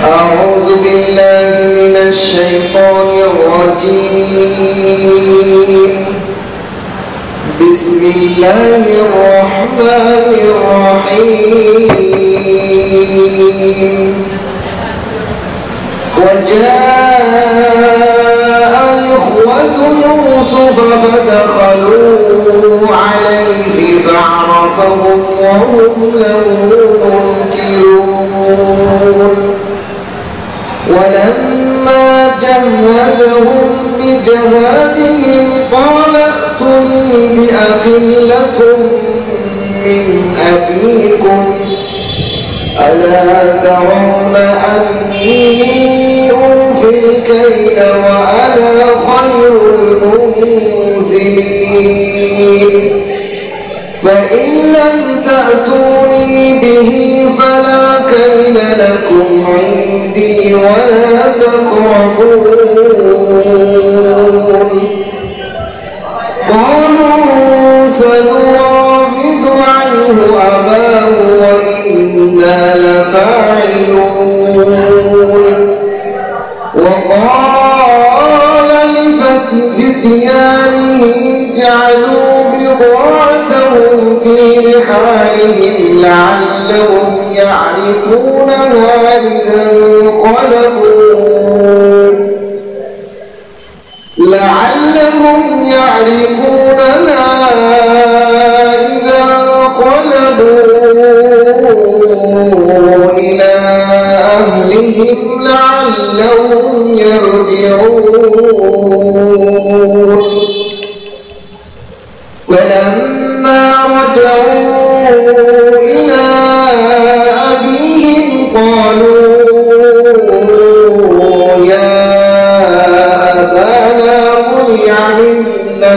أعوذ بالله من الشيطان الرجيم. بسم الله الرحمن الرحيم. وجاء إخوة يوسف فدخلوا عليه فعرفهم وهم له منكرون. ولما جهزهم بجهادهم قال ائتوني بأخ لكم من أبيكم ألا ترون أني أوفي الكيل وأنا خير المنزلين فإن لم تأتوني به فلا كيل لكم عندي ولا تقربون. قالوا سنراود عنه أباه وإنا لفاعلون. وقال لفتيانه جعلوا بضاعتهم في رحالهم لعلهم يعرفونها إذا انقلبوا إلى أهلهم لعلهم يرجعون. فلما رجعوا إلى أبيهم قالوا يا أبانا منع منا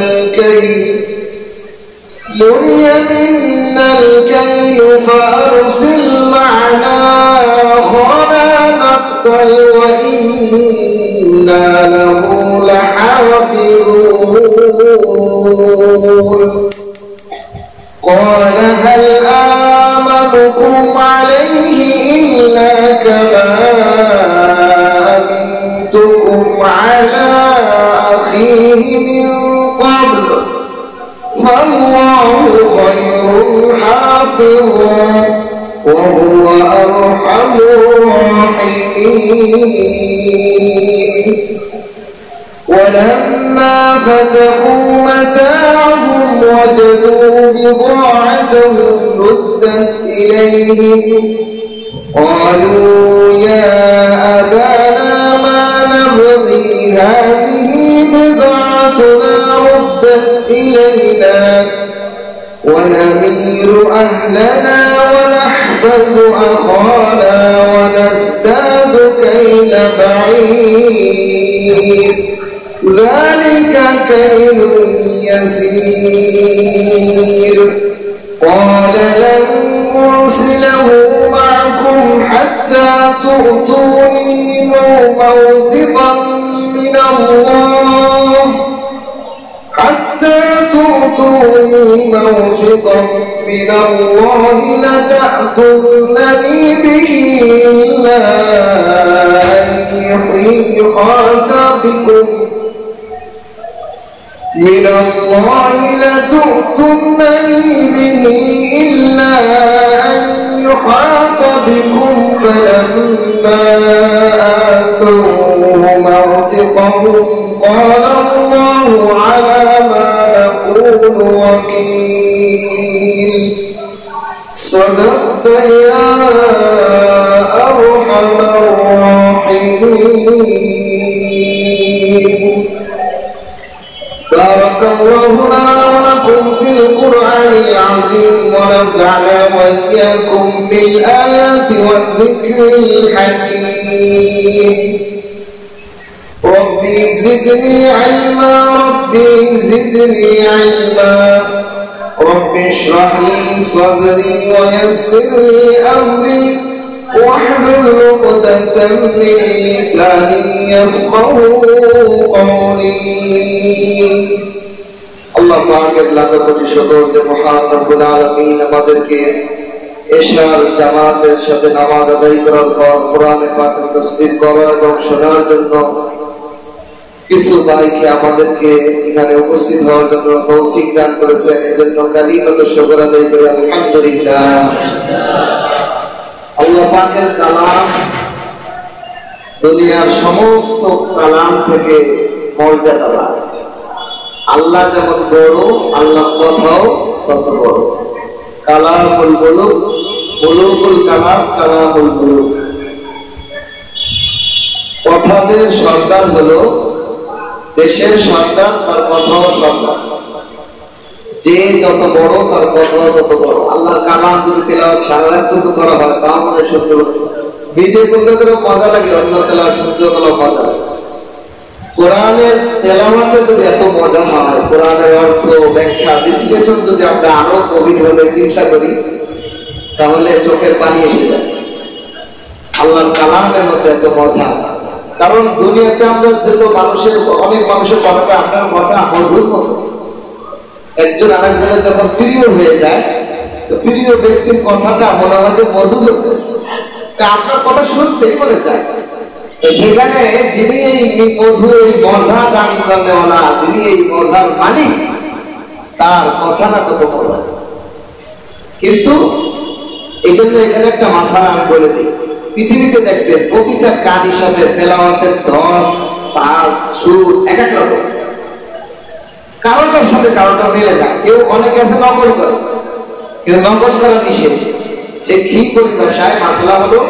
الكيل فأرسل معنا أخانا نقتل وإنا له لحافظون. قال هل آمنكم عليه إلا كما أمنتكم على أخيه من قبل فالله خير حافظا وهو أرحم الراحمين. ولما فتحوا متاعهم وجدوا بضاعتهم ردت إليهم قالوا يا أبانا ما نبغي هذه بضاعتنا ردت إلينا ونمير أهلنا ونحفظ أخانا ونزداد كيل بعير ذلك كيل يسير. قال لن أرسله معكم حتى تؤتوني موثقا من الله لتأتونني به إلا أن يحيط بكم فلما آتوه موثقهم قال الله على ما نقول وكيل. صدقت يا أرحم الراحمين. بارك الله لنا ولكم في القرآن العظيم ونفعنا وإياكم بالآيات والذكر الحكيم. ربي زدني علما ربي زدني علما. رب اشرح لي صدري ويسر لي أمري واحلل عقدة من لساني يفقهوا قولي। আল্লাহ পাকের লাখ কোটি শুকর যে মহান রব্বুল আলামিন আমাদেরকে এশার জামাতের সাথে নামাজ আদায় করার পর কোরআনে পাকের তাফসীর করা এবং শোনার জন্য কিছু ভাইকে আমাদেরকে এখানে উপস্থিত হওয়ার জন্য তৌফিক দান করেছেন। এজন্য কালিমাত শুকর আদায় করি আলহামদুলিল্লাহ। আল্লাহ পাকের কালাম দুনিয়ার সমস্ত কালাম থেকে মর্যাদাবান। আল্লাহ যেমন বড়, আল্লাহ কথাও তত বড়। কালামুল মুলুক, মুলুকুল কালাম, কালামুল মুলুক। কথাদের সর্দার হলো দেশের সর্দার, তার কথাও সর্দার। যে যত বড় তার কথাও তত বড়। আল্লাহর কালাম যদি তেলাওয়াত সারা রাত পর্যন্ত করা হয় তাও মনে সহ্য করতে, নিজে করলে তো মজা লাগে, অন্য তেলাওয়াত সহ্য করলেও মজা লাগে। কোরআনের তেলাওয়াতে যদি এত মজা হয়, কোরআনের অর্থ, ব্যাখ্যা, বিশ্লেষণ যদি আমরা আরো গভীরভাবে চিন্তা করি তাহলে চোখের পানি এসে যায়। আল্লাহর কালামের মধ্যে এত মজা। কারণ দুনিয়াতে আমরা যেহেতু অনেক মানুষের কথাটা আপনার কথা মধুর মতো, একজন আরেকজনের যখন প্রিয় হয়ে যায় তো প্রিয় ব্যক্তির কথাটা মনে হয় যে মধু চলতেছে, আপনার কথা শুনতেই মনে চায়। সেখানে যিনি এই মধু, এই মজা দান করেওয়ালা, যিনি এই মজার মালিক, তার কথাটা কত বড়। কিন্তু এই জন্য এখানে একটা মাসালা আমি বলে দিই, পৃথিবীতে দেখবেন প্রতিটা কাজ হিসাবে তেলাওয়াতের ধস, তাস, সুর এক এক রকম, কারোটার সাথে কারোটা মেলে না। কেউ অনেকে আছে নকল করে, কেউ নকল করা নিষেধ। এই কি পরিভাষায় মাসালা হলো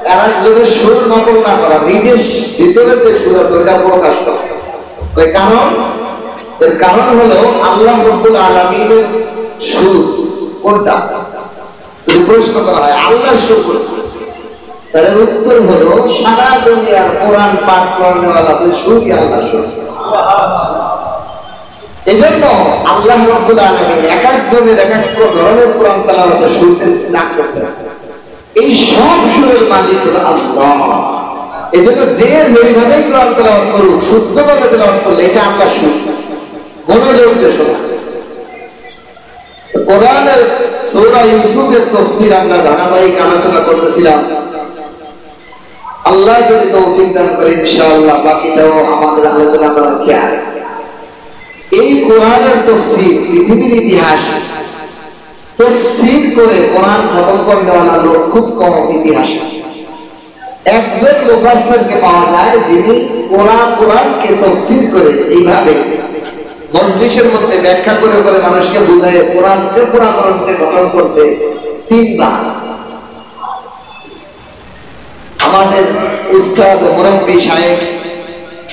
তারা নিজেদের সুর নকল না করা, নিজের ভিতরের যে সুর আছে ওটা প্রকাশ করা। এর কারণ হলো আল্লাহ রাব্বুল আলামিনের সুর কোনটা যদি প্রশ্ন করা হয় আল্লাহর সুর কোনটা, তার উত্তর হলো সারা দুনিয়ার কোরআন পাঠ করানোওয়ালাদের সুরই আল্লাহর সুর। এজন্য আল্লাহ রাব্বুল আলামিন এক একজনের এক এক ধরনের কোরআন তেলাওয়াতের সুর দান করেছেন। এই সব সুরের মালিক হলো আল্লাহ। এজন্য যে যেইভাবেই কোরআন তেলাওয়াত করুক, শুদ্ধভাবে তেলাওয়াত করলে এটা আল্লাহর সুর, মনোযোগ দিয়ে শোনা। কোরআনের সূরা ইউসুফের তাফসীর আমরা ধারাবাহিক আলোচনা করতেছিলাম। আল্লাহ যদি তৌফিক দান করে ইনশাআল্লাহ বাকিটাও আমাদের আলোচনা করার খেয়াল। এই কোরআনের তাফসীর পৃথিবীর ইতিহাস তাফসীর করে কোরআন খতম করেওয়ালা লোক খুব কম ইতিহাসে। একজন মুফাসসিরকে পাওয়া যায় যিনি কোরআনকে তাফসীর করে এইভাবে মজলিসের মধ্যে ব্যাখ্যা করে করে মানুষকে বুঝায় কোরআনকে খতম করছে 3 বার। আমাদের উস্তাদ মুরব্বি শায়েখ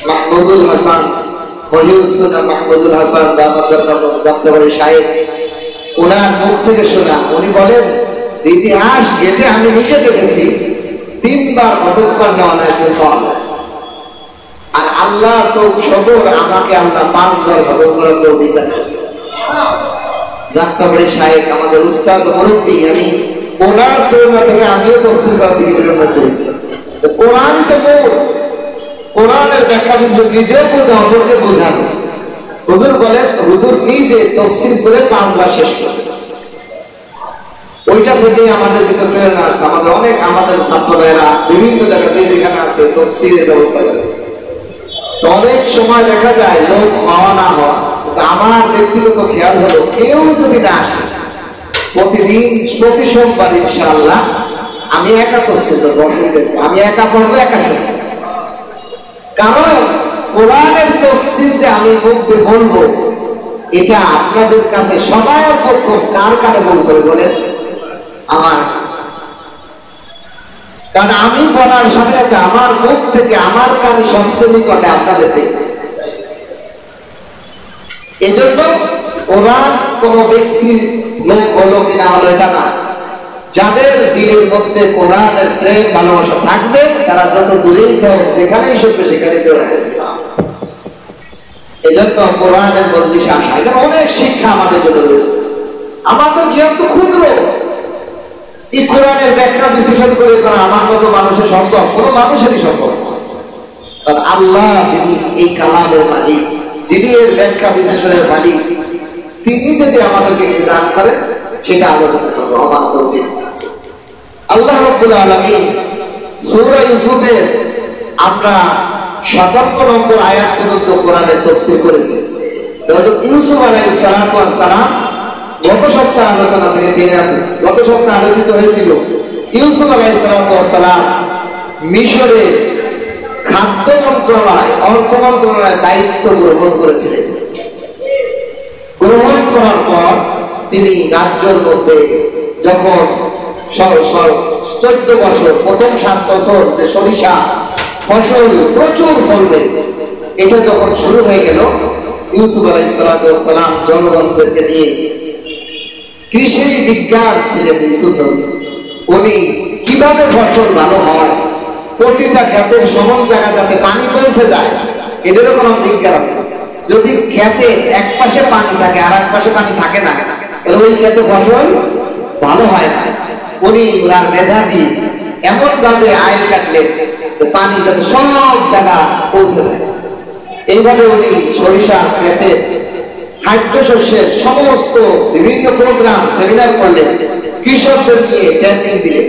মাহমুদুল হাসান, ওলিউল সুন্নাহ মাহমুদুল হাসান যাত্রাবাড়ি শায়েখ, ওনার মুখ থেকে শোনা, উনি বলেন ইতিহাস ঘেটে আমি নিজে দেখেছি 3 বার খতম করেওয়ালা একজন পাওয়া যায়। আর আল্লাহ তো সবর, আমাকে আল্লাহ 5 বার খতম করার তৌফিক দান করেছে। যাত্রাবাড়ি শায়েখ আমাদের উস্তাদ মুরব্বি, আমি ওনার প্রেরণা থেকে আমিও তফসিল করার দিকে প্রেরণা করেছি। কোরআনই তো মূল, কোরআনের ব্যাখ্যা নিজেও বোঝা, অপরকে বোঝানো। হুজুর বলেন, হুজুর নিজে তফসিল করে 5 বার শেষ করেছে। ওইটা থেকেই আমাদের ভিতরে প্রেরণা আছে। আমাদের ছাত্র ভাইয়েরা বিভিন্ন জায়গাতে যেখানে আছে তফসিলের ব্যবস্থা করে। তো অনেক সময় দেখা যায় লোক হওয়া না হওয়া, আমার ব্যক্তিগত খেয়াল হলো কেউ যদি না আসে প্রতিদিন প্রতি সোমবার ইনশাআল্লাহ আমি একা তফসিল করবো, অসুবিধা নেই, আমি একা পড়বো, একা শুনবো। কারণ কোরআনের তাফসীর যে আমি মুখে বলবো এটা আপনাদের কাছে সবার প্রথম কার কানে পৌঁছাবে বলেন? আমার। কারণ আমি বলার সাথে সাথে আমার মুখ থেকে আমার কানে সবচেয়ে নিকটে আপনাদের থেকে। এজন্য কোরআন কোন ব্যক্তি লোক হলো কিনা হলো এটা না, যাদের দিলের মধ্যে কোরআনের প্রেম ভালোবাসা থাকবে তারা যত দূরেই থাক, যেখানেই শুনবে সেখানেই দৌড়াবে। এজন্য কোরআনের মজলিসে আসা, এখানে অনেক শিক্ষা আমাদের জন্য রয়েছে। আমাদের জ্ঞান তো ক্ষুদ্র, এই কোরআনের ব্যাখ্যা বিশ্লেষণ করে করা আমার মতো মানুষের সম্ভব, কোনো মানুষেরই সম্ভব। কারণ আল্লাহ যিনি এই কালামের মালিক, যিনি এর ব্যাখ্যা বিশ্লেষণের মালিক, তিনি যদি আমাদেরকে দান করেন সেটা আলোচনা করবো। আমার তৌফিক। আল্লাহ রাব্বুল আলামিন সূরা ইউসুফের আমরা 57 নম্বর আয়াত পর্যন্ত কোরআনের তাফসীর করেছি। হযরত ইউসুফ আলাইহিস সালাম গত সপ্তাহের আলোচনা থেকে টেনে আনতেছি। গত সপ্তাহে আলোচিত হয়েছিল ইউসুফ আলাইহিস সালাম মিশরের খাদ্য মন্ত্রণালয়, অর্থ মন্ত্রণালয়ের দায়িত্ব গ্রহণ করেছিলেন। গ্রহণ করার পর তিনি রাজ্যের মধ্যে যখন 14 বছর, প্রথম 7 বছর যে সরিষা ফসল প্রচুর ফলবে, এটা যখন শুরু হয়ে গেল, ইউসুফ আলাইহিস সালাম জনগণদেরকে নিয়ে, কৃষি বিজ্ঞান ছিলেন ইউসুফ নবী, উনি কিভাবে ফসল ভালো হয়, প্রতিটা ক্ষেতের সমান জায়গা যাতে পানি পৌঁছে যায়, এদেরও কোনো বিজ্ঞান আছে। যদি ক্ষেতে এক পাশে পানি থাকে আর এক পাশে পানি থাকে না, তাহলে ওই ক্ষেতে ফসল ভালো হয় না। উনি ওনার মেধা দিয়ে এমন ভাবে আইল কাটলেন পানি যাতে সব জায়গা পৌঁছে যায়। এইভাবে উনি সরিষা ক্ষেতে খাদ্য শস্যের সমস্ত বিভিন্ন প্রোগ্রাম, সেমিনার করলেন, কৃষকদের নিয়ে ট্রেনিং দিলেন।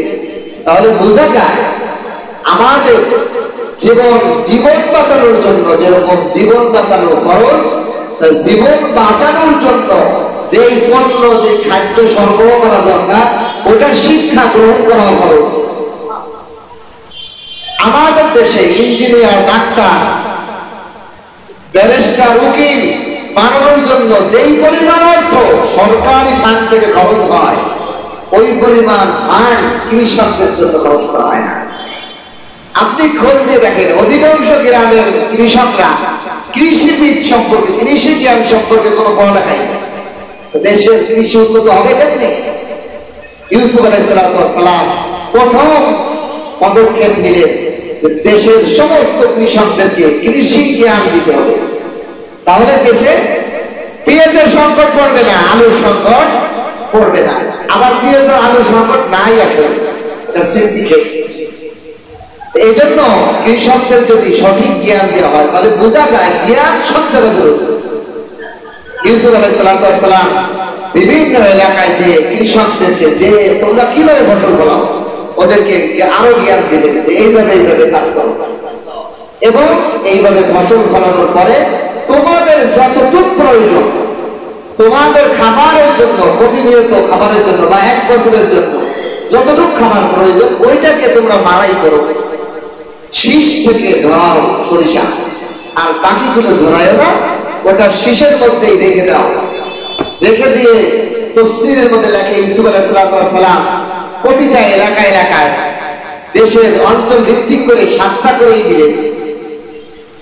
তাহলে বোঝা যায় আমাদের জীবন বাঁচানোর জন্য যেরকম জীবন বাঁচানো খরচ, জীবন বাঁচানোর জন্য যেই পণ্য, যে খাদ্য সরবরাহ করা দরকার, ওটার শিক্ষা গ্রহণ করা খরচ। আমাদের দেশে ইঞ্জিনিয়ার, ডাক্তার, ব্যারিস্টার, উকিল বানানোর জন্য যেই পরিমাণ অর্থ সরকারি ফান্ড থেকে খরচ হয়, ওই পরিমাণ ফান্ড কৃষকদের জন্য খরচ করা হয় না। আপনি খোঁজ দিয়ে দেখেন, অধিকাংশ গ্রামের কৃষকরা কৃষিবিদ সম্পর্কে, কৃষি জ্ঞান সম্পর্কে কোনো পড়ালেখাই নেই। দেশের কৃষি উন্নত হবে কেমনে? ইউসুফ আলাইহিস সালাম প্রথম পদক্ষেপ নিলেন, দেশের সমস্ত কৃষকদেরকে কৃষি জ্ঞান দিতে হবে। তাহলে দেশে পেঁয়াজের সংকট পড়বে না, আলুর সংকট পড়বে না। আবার পেঁয়াজের আলুর সংকট নাই আসলে, এই জন্য কৃষকদের যদি সঠিক জ্ঞান দেওয়া হয়, তাহলে বোঝা যায় জ্ঞান সব জায়গায় জরুরি। ইউসুফ আলাইহিস সালাম বিভিন্ন এলাকায় যে কৃষকদেরকে যে তোমরা কিভাবে ফসল ফলাও, ওদেরকে আরো জ্ঞান দিলেন, এইভাবে কাজ করো, এবং এইভাবে ফসল ফলানোর পরে তোমাদের যতটুকু প্রয়োজন, তোমাদের খাবারের জন্য, প্রতিনিয়ত খাবারের জন্য বা 1 বছরের জন্য যতটুকু খাবার প্রয়োজন, ওইটাকে তোমরা মাড়াই করো, শীষ থেকে ঝরাও সরিষা, আর বাকিগুলো ঝরায়ও না, ওটা শীষের মধ্যেই রেখে দাও। রেখে দিয়ে তাফসীরের মধ্যে লেখে ইউসুফ আলাইহিস সালাম প্রতিটা এলাকায় দেশের অঞ্চল ভিত্তিক করে 7টা করেই দিলেন,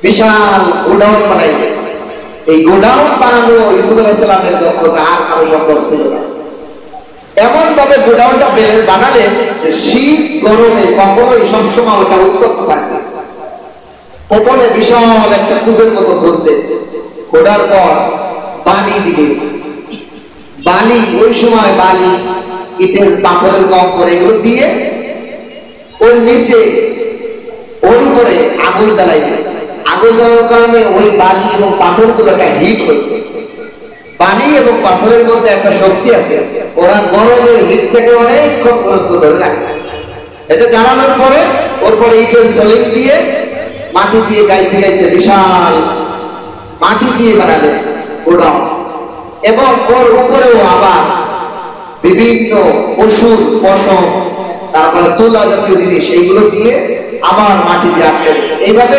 বিশাল গোডাউন বানাইলেন। এই গোডাউন বানানো ইউসুফ আলাইহিস সালামের দক্ষতা আর কারো সম্ভব ছিল না। এমন ভাবে গোডাউনটা বানালেন যে শীত গরমে কখনোই সবসময় ওটা উত্তপ্ত থাকবে। প্রথমে বিশাল একটা কূপের মতো খুঁজলেন, খোঁড়ার পর বালি দিলেন। বালি, ওই সময় বালি, ইটের, পাথরের কম করে এগুলো দিয়ে ওর নিচে, ওর উপরে আগুন জ্বালাইলেন। আগুন জ্বালানোর কারণে ওই বালি এবং পাথরগুলো একটা হিট হইবে। বালি এবং পাথরের মধ্যে একটা শক্তি আছে, ওরা গরমের হিট থেকে অনেকক্ষণ পর্যন্ত ধরে রাখে। এটা জ্বালানোর পরে ওর পরে ইটের সলিং দিয়ে, মাটি দিয়ে গাইতে গাইতে বিশাল মাটি দিয়ে বানালেন গোডাউন, এবং ওর উপরেও আবার বিভিন্ন ওষুধ, পশম, তারপরে তুলা জাতীয় জিনিস, এইগুলো দিয়ে আবার মাটি দিয়ে আটকে দিলেন। এইভাবে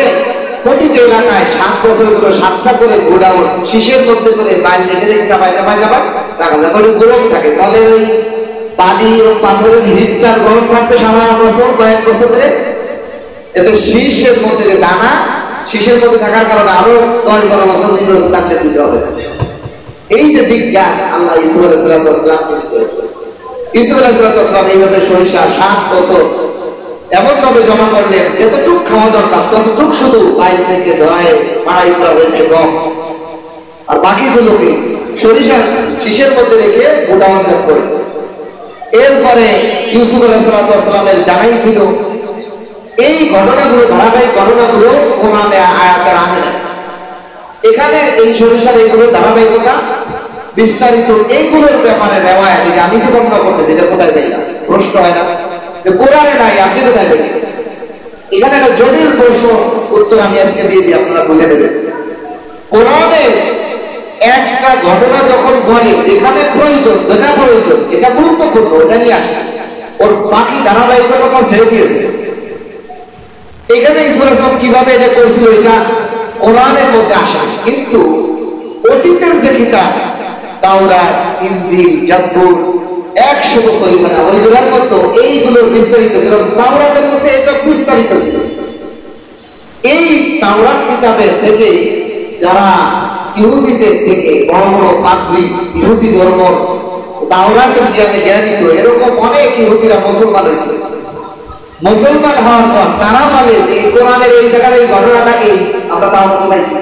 প্রতিটা এলাকায় 7 বছর ধরে 7টা করে গোডাউন শীষের মধ্যে করে বালি রেখে রেখে চাপায় রাখা যায়, গরম থাকে। তাহলে ওই বালি ও পাথরের হিটটার গরম থাকবে সারা বছর, কয়েক বছর ধরে। এতে শীষের মধ্যে যে দানা, শীষের মধ্যে থাকার কারণে আরো 10-12 বছর, 20 বছর থাকলে কিছু হবে। এই যে বিজ্ঞান আল্লাহ ইউসুফ আলাইহিস সালাম ইউসুফ আলাইহিস সালাম এইভাবে সরিষা 7 বছর এমন ভাবে জমা করলেন, যতটুকু খাওয়া দরকার ততটুকু শুধু বাইরে থেকে ধরায় মাড়াই করা হয়েছে গম, আর বাকিগুলোকে সরিষার শীষের মধ্যে রেখে গোডাউন করলেন। এরপরে ইউসুফ আলাইহিস সালামের জানাই ছিল এই ঘটনাগুলো, ধারাবাহিক ঘটনাগুলো কোরআনে আয়াতে আনে না। এখানে এই সরিষার এইগুলো ধারাবাহিকতা বিস্তারিত এইগুলোর ব্যাপারে রেওয়ায়াত, আমি যে বর্ণনা করতেছি এটা কোথায় পেলাম, প্রশ্ন হয় না? যে কোরআনে নাই, আপনি কোথায় পেলেন? এখানে একটা জটিল প্রশ্ন, উত্তর আমি আজকে দিয়ে দিই, আপনারা বুঝে নেবেন। কোরআনে একটা ঘটনা যখন বলে যেখানে প্রয়োজন, যেটা প্রয়োজন, এটা গুরুত্বপূর্ণ, ওটা নিয়ে আসছে, ওর বাকি ধারাবাহিকতা ছেড়ে দিয়েছে। এখানে ইসলাম কিভাবে এটা করছিল এটা কোরআনের মধ্যে আসে, কিন্তু অতীতের যে কিতাব তাওরাত, ইনজিল, জাবুর 100 বছর না, ওইগুলোর মতো এইগুলোর বিস্তারিত, তাওরাতের মধ্যে এটা বিস্তারিত ছিল। এই তাওরাত কিতাবের থেকে যারা ইহুদিদের থেকে বড় বড় পাদ্রী, ইহুদি ধর্ম তাওরাতের জ্ঞানে জ্ঞানিত, এরকম অনেক ইহুদিরা মুসলমান হয়েছে। মুসলমান হওয়ার পর তারা বলে যে কোরআনের এই জায়গার এই ঘটনাটা এই আমরা তাওরাতে পাইছি।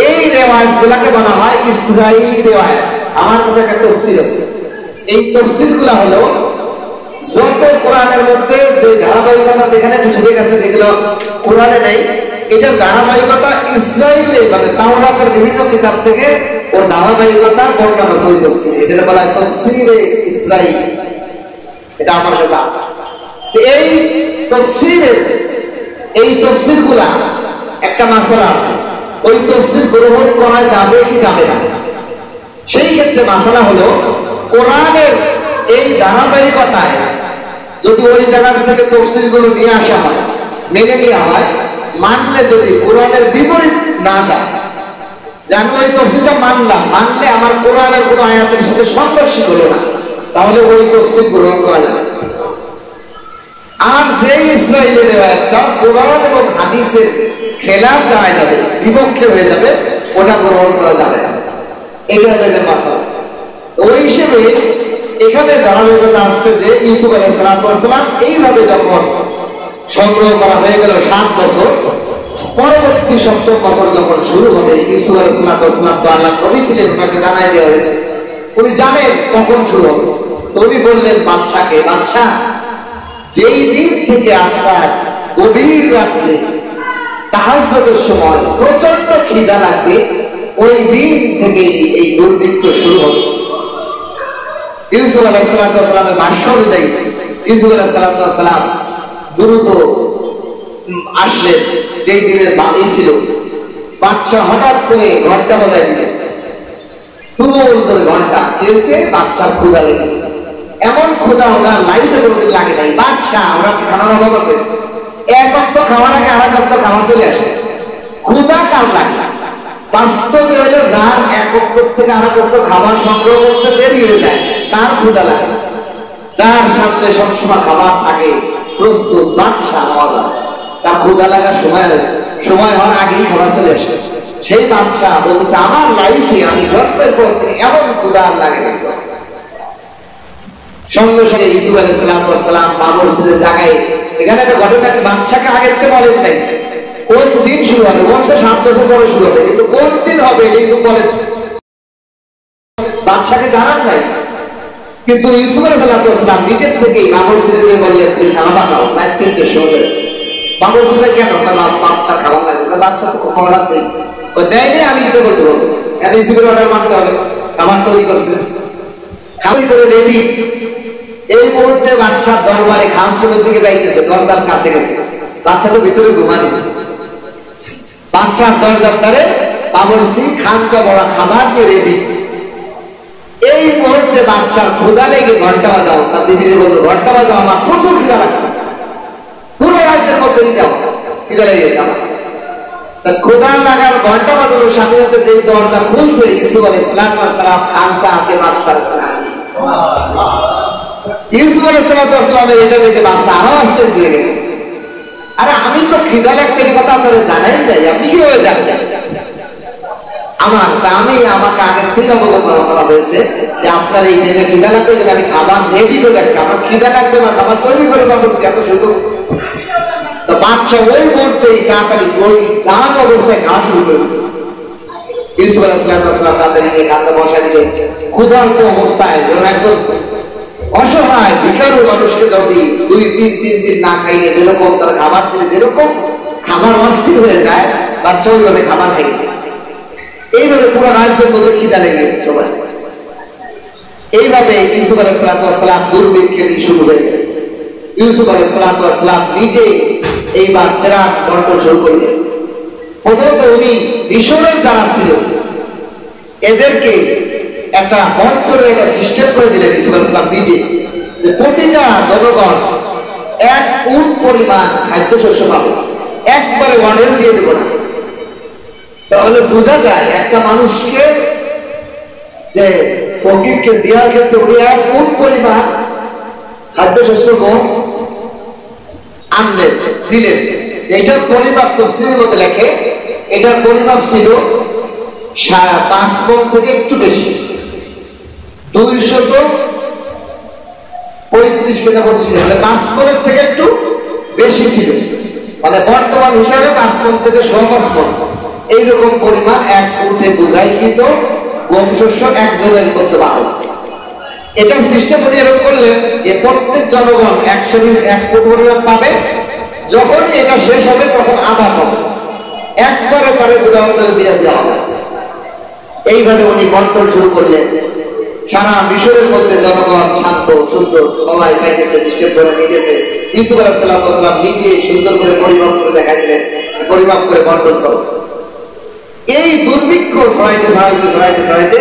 এই রেওয়ায়াত গুলাকে বলা হয় ইসরাইলি রেওয়ায়াত। আমার কাছে একটা তফসির আছে, এই তফসির গুলা হলো যত কোরআনের মধ্যে যে ধারাবাহিকতা যেখানে ঢুকে গেছে, যেগুলো কোরআনে নেই, এটার ধারাবাহিকতা ইসরাইলে মানে তাওরাতের বিভিন্ন কিতাব থেকে ওর ধারাবাহিকতা বর্ণনা সই তফসির, এটা বলা হয় তফসিরে ইসরাইল। এটা আমার কাছে আছে। এই তফসিরের এই তফসির গুলা একটা মাসালা আছে, ওই তফসির গ্রহণ করা যাবে কি যাবে না। সেই ক্ষেত্রে মাসালা হলো কোরআনের এই ধারাবাহিকতায় যদি ওই জায়গা থেকে তফসির গুলো নিয়ে আসা হয়, মেনে নেওয়া হয়, মানলে যদি কোরআনের বিপরীত না যায়, জানো ওই তফসিরটা মানলাম, মানলে আমার কোরআনের কোনো আয়াতের সাথে সংঘর্ষ হলো না, তাহলে ওই তফসির গ্রহণ করা যাবে। আর যে ইসরাইলের রেওয়ায়াতটা কোরআন এবং হাদিসের খেলাফ দাঁড়ায় যাবে, বিপক্ষে হয়ে যাবে, ওটা গ্রহণ করা যাবে না। এটা হলো মাসালা। ওই হিসেবে এখানে ধারাবাহিকতা আসছে যে ইউসুফ আলাইহিস সালাম এইভাবে যখন সংগ্রহ করা হয়ে গেল 7 বছর, পরবর্তী 7ম বছর যখন শুরু হবে, ইউসুফ আলাইহিস সালাম তো আল্লাহর নবী ছিলেন, তাকে জানাই দেওয়া হয়েছে, উনি জানেন কখন শুরু হবে। তো উনি বললেন বাদশাকে, বাদশা যেই দিন থেকে আপনার গভীর রাত্রে তাহাজ্জুদের সময় প্রচন্ড খিদা লাগবে, ওই দিন থেকে এই দুর্ভিক্ষ শুরু হবে। ইউসুফ আলাইহিস সালামের ভাষ্য অনুযায়ী ইউসুফ আলাইহিস সালাম দ্রুত আসলেন, যেই দিনের বাকি ছিল। বাদশা হঠাৎ করে ঘন্টা বাজায় দিলেন, তুমুল করে ঘন্টা দিয়েছে, বাদশার ক্ষুধা লেগেছে। এমন ক্ষুধা ওনার লাইফে কোনোদিন লাগে নাই। বাদশা, ওরা খানার অভাব আছে, এক অক্ত খাওয়ার আগে আর এক অক্ত খাওয়া চলে আসে, ক্ষুধা কার লাগে? বাস্তবে হলে যার এক অক্ত থেকে আর এক অক্ত খাবার সংগ্রহ করতে দেরি হয়ে যায়, তার ক্ষুধা লাগে। যার সামনে সবসময় খাবার থাকে প্রস্তুত, বাদশা হওয়া যায়, তার ক্ষুধা লাগার সময় হওয়ার আগেই খাবার চলে আসে। সেই বাদশা বলতেছে, আমার লাইফে আমি জন্মের পর থেকে এমন ক্ষুধা আর লাগে না। সঙ্গে সঙ্গে ইউসুফ আলাইহিস সালাম বাবর ছেলে জায়গায়, এখানে একটা ঘটনা, বাদশাকে আগে থেকে বলেন নাই কোন দিন শুরু হবে, বলছে 7 বছর পরে শুরু হবে, কিন্তু কোন দিন হবে ইউসুফ বলেন, বাদশাকে জানান নাই। কিন্তু ইউসুফ আলাইহিস সালাম নিজের থেকেই বাবর ছেলেদের বললেন, তুমি খানা বানাও, রাত 3টের সময়। বাবর ছেলে কেন? বাচ্চা খাবার লাগবে, বাচ্চা তো খাবার দেয়, দেয় নেই, আমি যেটা বলতে বলবো, ইউসুফের অর্ডার মানতে হবে, খাবার তৈরি করছে, খালি করে রেডি। এই মুহূর্তে বাদশার দরবারে খাস রুমের দিকে যাইতেছে, দরজার কাছে গেছে, বাচ্চা তো ভিতরে ঘুমানি, বাচ্চার দরজার দ্বারে বাবরসি খানচা বড় খাবার রেডি। এই মুহূর্তে বাদশার ক্ষুধা লেগে ঘন্টা বাজাও, তার বিবিরে বললো, ঘন্টা বাজাও, আমার প্রচুর খিদা লাগছে, পুরো রাজ্যের মধ্যে যাও, খিদা লেগে গেছে আমার। ক্ষুধা লাগার ঘন্টা বাজানোর সাথে সাথে যে দরজা খুলছে, ইউসুফ আলাইহিস সালাম খানচা হাতে বাদশার ইউসুফ আলাইহিস সালামের এটা দেখে বাদশা আরো আশ্চর্য হয়ে গেল। আরে আমি তো খিদা লাগছে এই কথা আপনারা জানাই যায়, আপনি কিভাবে জানেন? আমাকে আগের থেকে অবগত করা হয়েছে যে আপনার এই টাইমে খিদা লাগবে, যে আমি খাবার রেডি করে রাখছি, আমার খিদা লাগবে না, খাবার তৈরি করে পাবছি, এত সুযোগ। তো বাদশা ওই মুহূর্তেই তাড়াতাড়ি ওই গান অবস্থায় খাওয়া শুরু করে দিল। ইউসুফ আলাইহিস সালাম তাড়াতাড়ি নিয়ে খাদ্য বসায় দিলেন। ক্ষুধার্ত অবস্থায় যেন একদম অসহায় ভিখারু মানুষকে যদি 2-3 দিন না খাইলে যেরকম তার খাবার দিলে যেরকম খাবার অস্থির হয়ে যায়, বাচ্চা ওইভাবে খাবার খাইলে এইভাবে পুরো রাজ্যের মধ্যে খিদা লেগে সবাই। এইভাবে ইউসুফ আলাইহিস সালাম দুর্ভিক্ষের শুরু হয়ে গেল। ইউসুফ আলাইহিস সালাম নিজে এইবার ত্রাণ বন্টন শুরু করলেন। প্রথমত উনি মিশরের যারা ছিল এদেরকে একটা বন্টনের একটা সিস্টেম করে দিলেন ইউসুফ আলাইহিস সালাম নিজে, যে প্রতিটা জনগণ এক উট পরিমাণ খাদ্যশস্য পাবে, একবারে ওয়ানেল দিয়ে দেব না। তাহলে বোঝা যায় একটা মানুষকে যে ফকিরকে দেওয়ার ক্ষেত্রে উনি এক উট পরিমাণ খাদ্যশস্য গম আনলেন, দিলেন। এটার পরিমাপ তফসিরের মধ্যে লেখে এটার পরিমাপ ছিল 5 মণ থেকে একটু বেশি, 235 কেজি 5 মণের থেকে একটু বেশি ছিল। মানে বর্তমান হিসাবে 5 মণ থেকে 5.5 মণ এইরকম পরিমাণ এক উঠে বোঝাই কিন্তু গম শস্য একজনের করতে পারবে। এটার সিস্টেম উনি এরকম করলেন যে প্রত্যেক জনগণ 1 পরিমাণ পাবে, যখনই এটা শেষ হবে তখন আবার হবে, একবারে তারে গুণান্তরে দিয়ে দেওয়া হবে। এইভাবে উনি বন্টন শুরু করলেন। সারা মিশরের মধ্যে জনগণ শান্ত সুন্দর সবাই খাইতেছে, সিস্টেম করে নিতেছে। ইউসুফ আলাইহিস সালাম নিজে সুন্দর করে পরিমাপ করে দেখাই দিলেন, পরিমাপ করে বন্টন করো। এই দুর্ভিক্ষ ছড়াইতে ছড়াইতে ছড়াইতে ছড়াইতে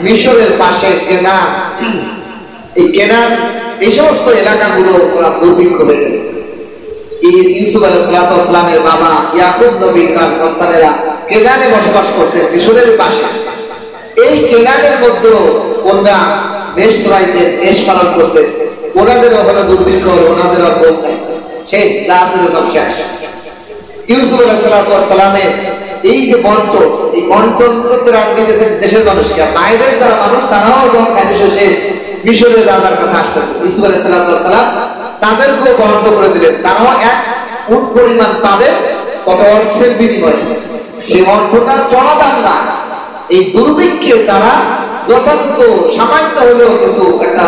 মিশরের পাশে কেনান, এই কেনান এই সমস্ত এলাকাগুলো দুর্ভিক্ষ হয়ে গেল। ইউসুফ আলাইহিস সালামের বাবা ইয়াকুব নবী তার সন্তানেরা কেনানে বসবাস করতেন মিশরের পাশে। এই কেনানের মধ্যে ওনারা দেশ চড়াইতেন, দেশ পালন করতেন। ওনাদেরও হলো দুর্ভিক্ষ, ওনাদেরও কম নেই, শেষ যা ছিল সব শেষ। ইউসুফ আলাইহিস সালামের এই যে বন্টন, এই বন্টন করতে রাখতে দিয়েছেন দেশের মানুষকে। বাইরের যারা মানুষ তারাও যখন খাদ্য শেষ মিশরের রাজার কাছে আসতেছে, ইউসুফ আলাইহিস সালাম তাদেরকেও বরাদ্দ করে দিলেন। তারাও 1 উট পরিমাণ পাবে, তবে অর্থের বিনিময়ে। সেই অর্থটা চড়া দাম না, এই দুর্ভিক্ষে তারা যথাযথ সামান্য হলেও কিছু একটা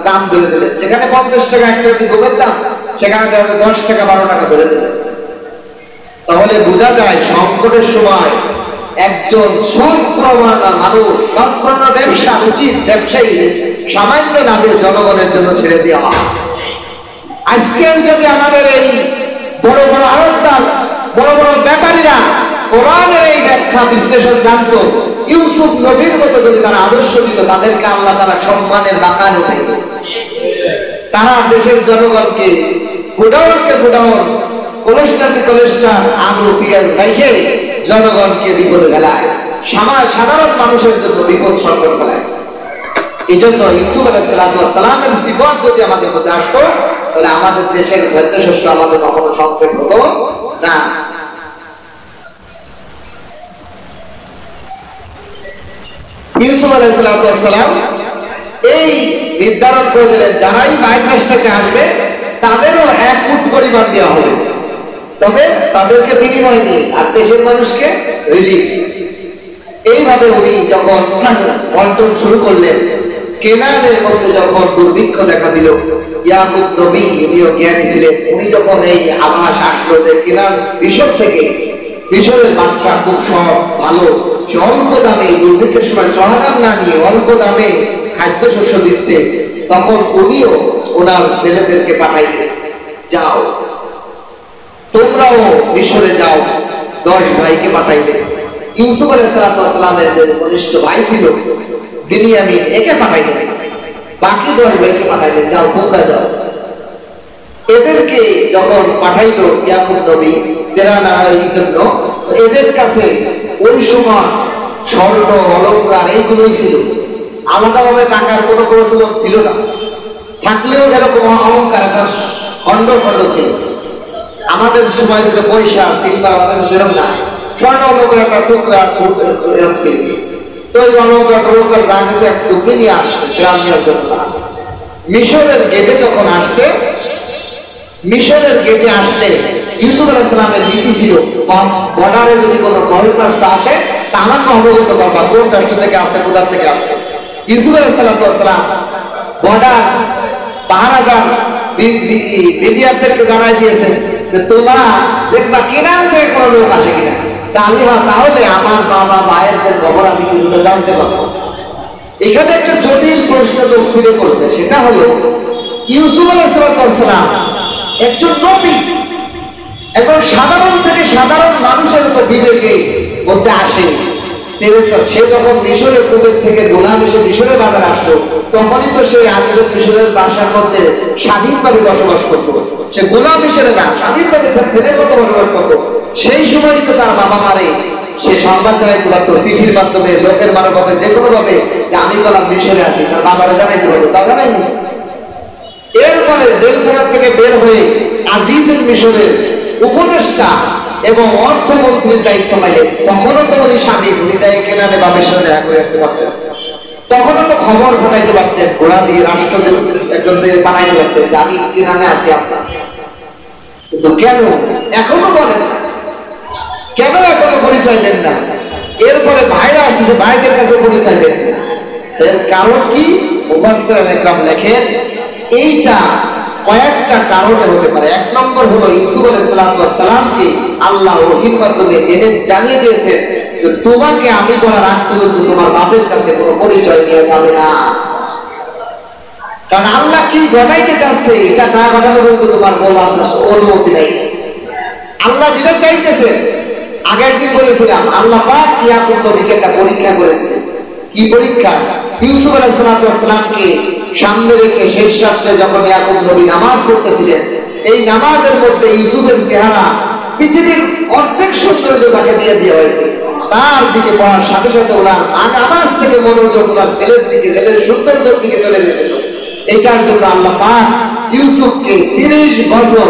দাম ধরে দিলেন। যেখানে 50 টাকা একটা কেজি গমের দাম, সেখানে 10 টাকা 12 টাকা ধরে দিলেন। তাহলে বোঝা যায় সংকটের সময় একজন সৎপ্রমাণা মানুষ, সৎপ্রমাণা ব্যবসা উচিত ব্যবসায়ী সামান্য লাভে জনগণের জন্য ছেড়ে দেওয়া। আজকাল যদি আমাদের এই বড় বড় আড়তদার, বড় বড় ব্যাপারীরা কোরআনের এই ব্যাখ্যা বিশ্লেষণ জানতো, ইউসুফ নবীর মতো যদি তারা আদর্শ দিত, তাদেরকে আল্লাহ তাআলা সম্মানের বাকান উঠাইত। তারা দেশের জনগণকে গোডাউনকে গোডাউন, কোলেস্টারকে কোলেস্টার, আলু পেঁয়াজ রেখে জনগণকে বিপদে ফেলায়, সাধারণ মানুষের জন্য বিপদ সংকট ফেলায়। এই জন্য ইউসুফ আলাইহিস সালামের সিফাত যদি আমাদের মধ্যে আসতো, তাহলে আমাদের দেশের খাদ্যশস্য আমাদের কখনো সংকট হতো না। ইউসুফ আলাইহিস সালাম এই নির্ধারণ করে দিলেন যারাই বাইরের থেকে আসবে তাদেরও 1 উট পরিমাণ দেওয়া হবে, তবে তাদেরকে বিনিময় নেই, আর দেশের মানুষকে রিলিফ। এইভাবে উনি যখন বন্টন শুরু করলেন, কেনানের মধ্যে যখন দুর্ভিক্ষ দেখা দিল, ইয়াকুব নবী উনিও জ্ঞানী ছিলেন। উনি যখন এই আভাস আসলো যে কেনান মিশর থেকে, মিশরের বাদশা খুব সব ভালো, সে অল্প দামে দুর্ভিক্ষের সময় চড়া দাম না নিয়ে অল্প দামে খাদ্যশস্য দিচ্ছে, তখন উনিও ওনার ছেলেদেরকে পাঠাইলেন, যাও তোমরাও মিশরে যাও। 10 ভাইকে পাঠাইলেন। ইউসুফ আলাইহিস সালামের যে কনিষ্ঠ ভাই ছিল বিনিয়ামিন, একে পাঠাইলেন। বাকি 10 ভাইকে পাঠাইলেন, যাও তোমরা যাও। এদেরকে যখন পাঠাইলো ইয়াকুব নবী এই জন্য, এদের কাছে ওই সময় স্বর্ণ অলঙ্কার এইগুলোই ছিল, আলাদাভাবে টাকার কোনো প্রচলন ছিল না। থাকলেও এরকম অলঙ্কার একটা খন্ড খন্ড ছিল। আমাদের সময় যে পয়সা সিলভার আমাদের সেরকম না, স্বর্ণ অলঙ্কার একটা টুকরা এরকম ছিল। তো এই অলঙ্কার টলঙ্কার যা কিছু এক টুকরি নিয়ে আসছে গ্রাম নেওয়ার জন্য। মিশরের গেটে যখন আসছে, মিশরের গেটে আসলে ইউসুফ আলাইহিস সালামের নীতি ছিল, বর্ডারে যদি কোনো গরিব রাষ্ট্র আসে তা আমাকে অবগত করবা কোন রাষ্ট্র থেকে আসছে, কোথা থেকে আসছে। ইউসুফ আলাইহিস সালাম বর্ডার পাহারাদার বিডিআরদেরকে জানাই দিয়েছেন যে তোমরা দেখবা কেনান থেকে কোনো লোক আসে কিনা, তাহলে আমার বাবা ভাইয়েরদের খবর আমি কিন্তু জানতে পারবো। এখানে একটা জটিল প্রশ্ন তফসিরে করছে, সেটা হলো ইউসুফ আলাইহিস সালাম একজন নবী, এবং সাধারণ থেকে সাধারণ মানুষের তো বিবেকে মধ্যে আসেনি। সে যখন মিশরের পূর্বের থেকে গোলাম হিসেবে মিশরের বাজারে আসলো, তখনই তো সে আজকের মিশরের বাসার মধ্যে স্বাধীনভাবে বসবাস করতো। সে গোলাম হিসেবে না, স্বাধীনভাবে তার ছেলের মতো বসবাস করতো। সেই সময়ই তো তার বাবা মারে সে সংবাদ জানাইতে পারতো, চিঠির মাধ্যমে, লোকের মারফতে, যে কোনো ভাবে যে আমি গোলাম মিশরে আছি, তার বাবারে জানাইতে পারতো, তা জানাইনি। এরপরে জেলখানা থেকে বের হয়ে আজিজুল মিশরের উপদেষ্টা এবং অর্থমন্ত্রীর দায়িত্ব পাইলেন। তখনও তো উনি স্বাধীন, উনি যাই কেনানে বাপের সাথে দেখা করে রাখতে পারতেন, তখনও তো খবর ঘটাইতে পারতেন, ঘোড়া দিয়ে রাষ্ট্র একজন বানাইতে পারতেন যে আমি কেনানে আছি আপনার। কিন্তু কেন এখনো বলেন না, কেন এখনো পরিচয় দেন না? এরপরে ভাইরা আসতেছে, ভাইদের কাছে পরিচয় দেন না। এর কারণ কি? মুফাসসিরিন একরাম লেখেন এইটা কয়েকটা কারণে হতে পারে। এক নম্বর হলো ইউসুফ আলাইহিস সালামকে আল্লাহ ওহীর মাধ্যমে জানিয়ে দিয়েছে যে তোমাকে আমি বলার আগ পর্যন্ত তোমার বাপের কাছে কোনো পরিচয় দেওয়া যাবে না। কারণ আল্লাহ কি ঘটাইতে চাচ্ছে এটা না ঘটানো পর্যন্ত তোমার বলার অনুমতি নেই। আল্লাহ যেটা চাইতেছে, আগের দিন বলেছিলাম আল্লাহ পাক ইয়াকুব নবীকে একটা পরীক্ষা করেছিলেন। কি পরীক্ষা? ইউসুফ আলাইহিস সালামকে সামনে রেখে শেষ রাত্রে যখন ইয়াকুব নবী নামাজ পড়তেছিলেন, এই নামাজের মধ্যে ইউসুফের চেহারা পৃথিবীর অর্ধেক সৌন্দর্য তাকে দিয়ে দেওয়া হয়েছে। তার দিকে পড়ার সাথে সাথে ওনার নামাজ থেকে মনোযোগ ওনার ছেলের দিকে, ছেলের সৌন্দর্যের দিকে চলে গেছিল। এটার জন্য আল্লাহ পাক ইউসুফকে 30 বছর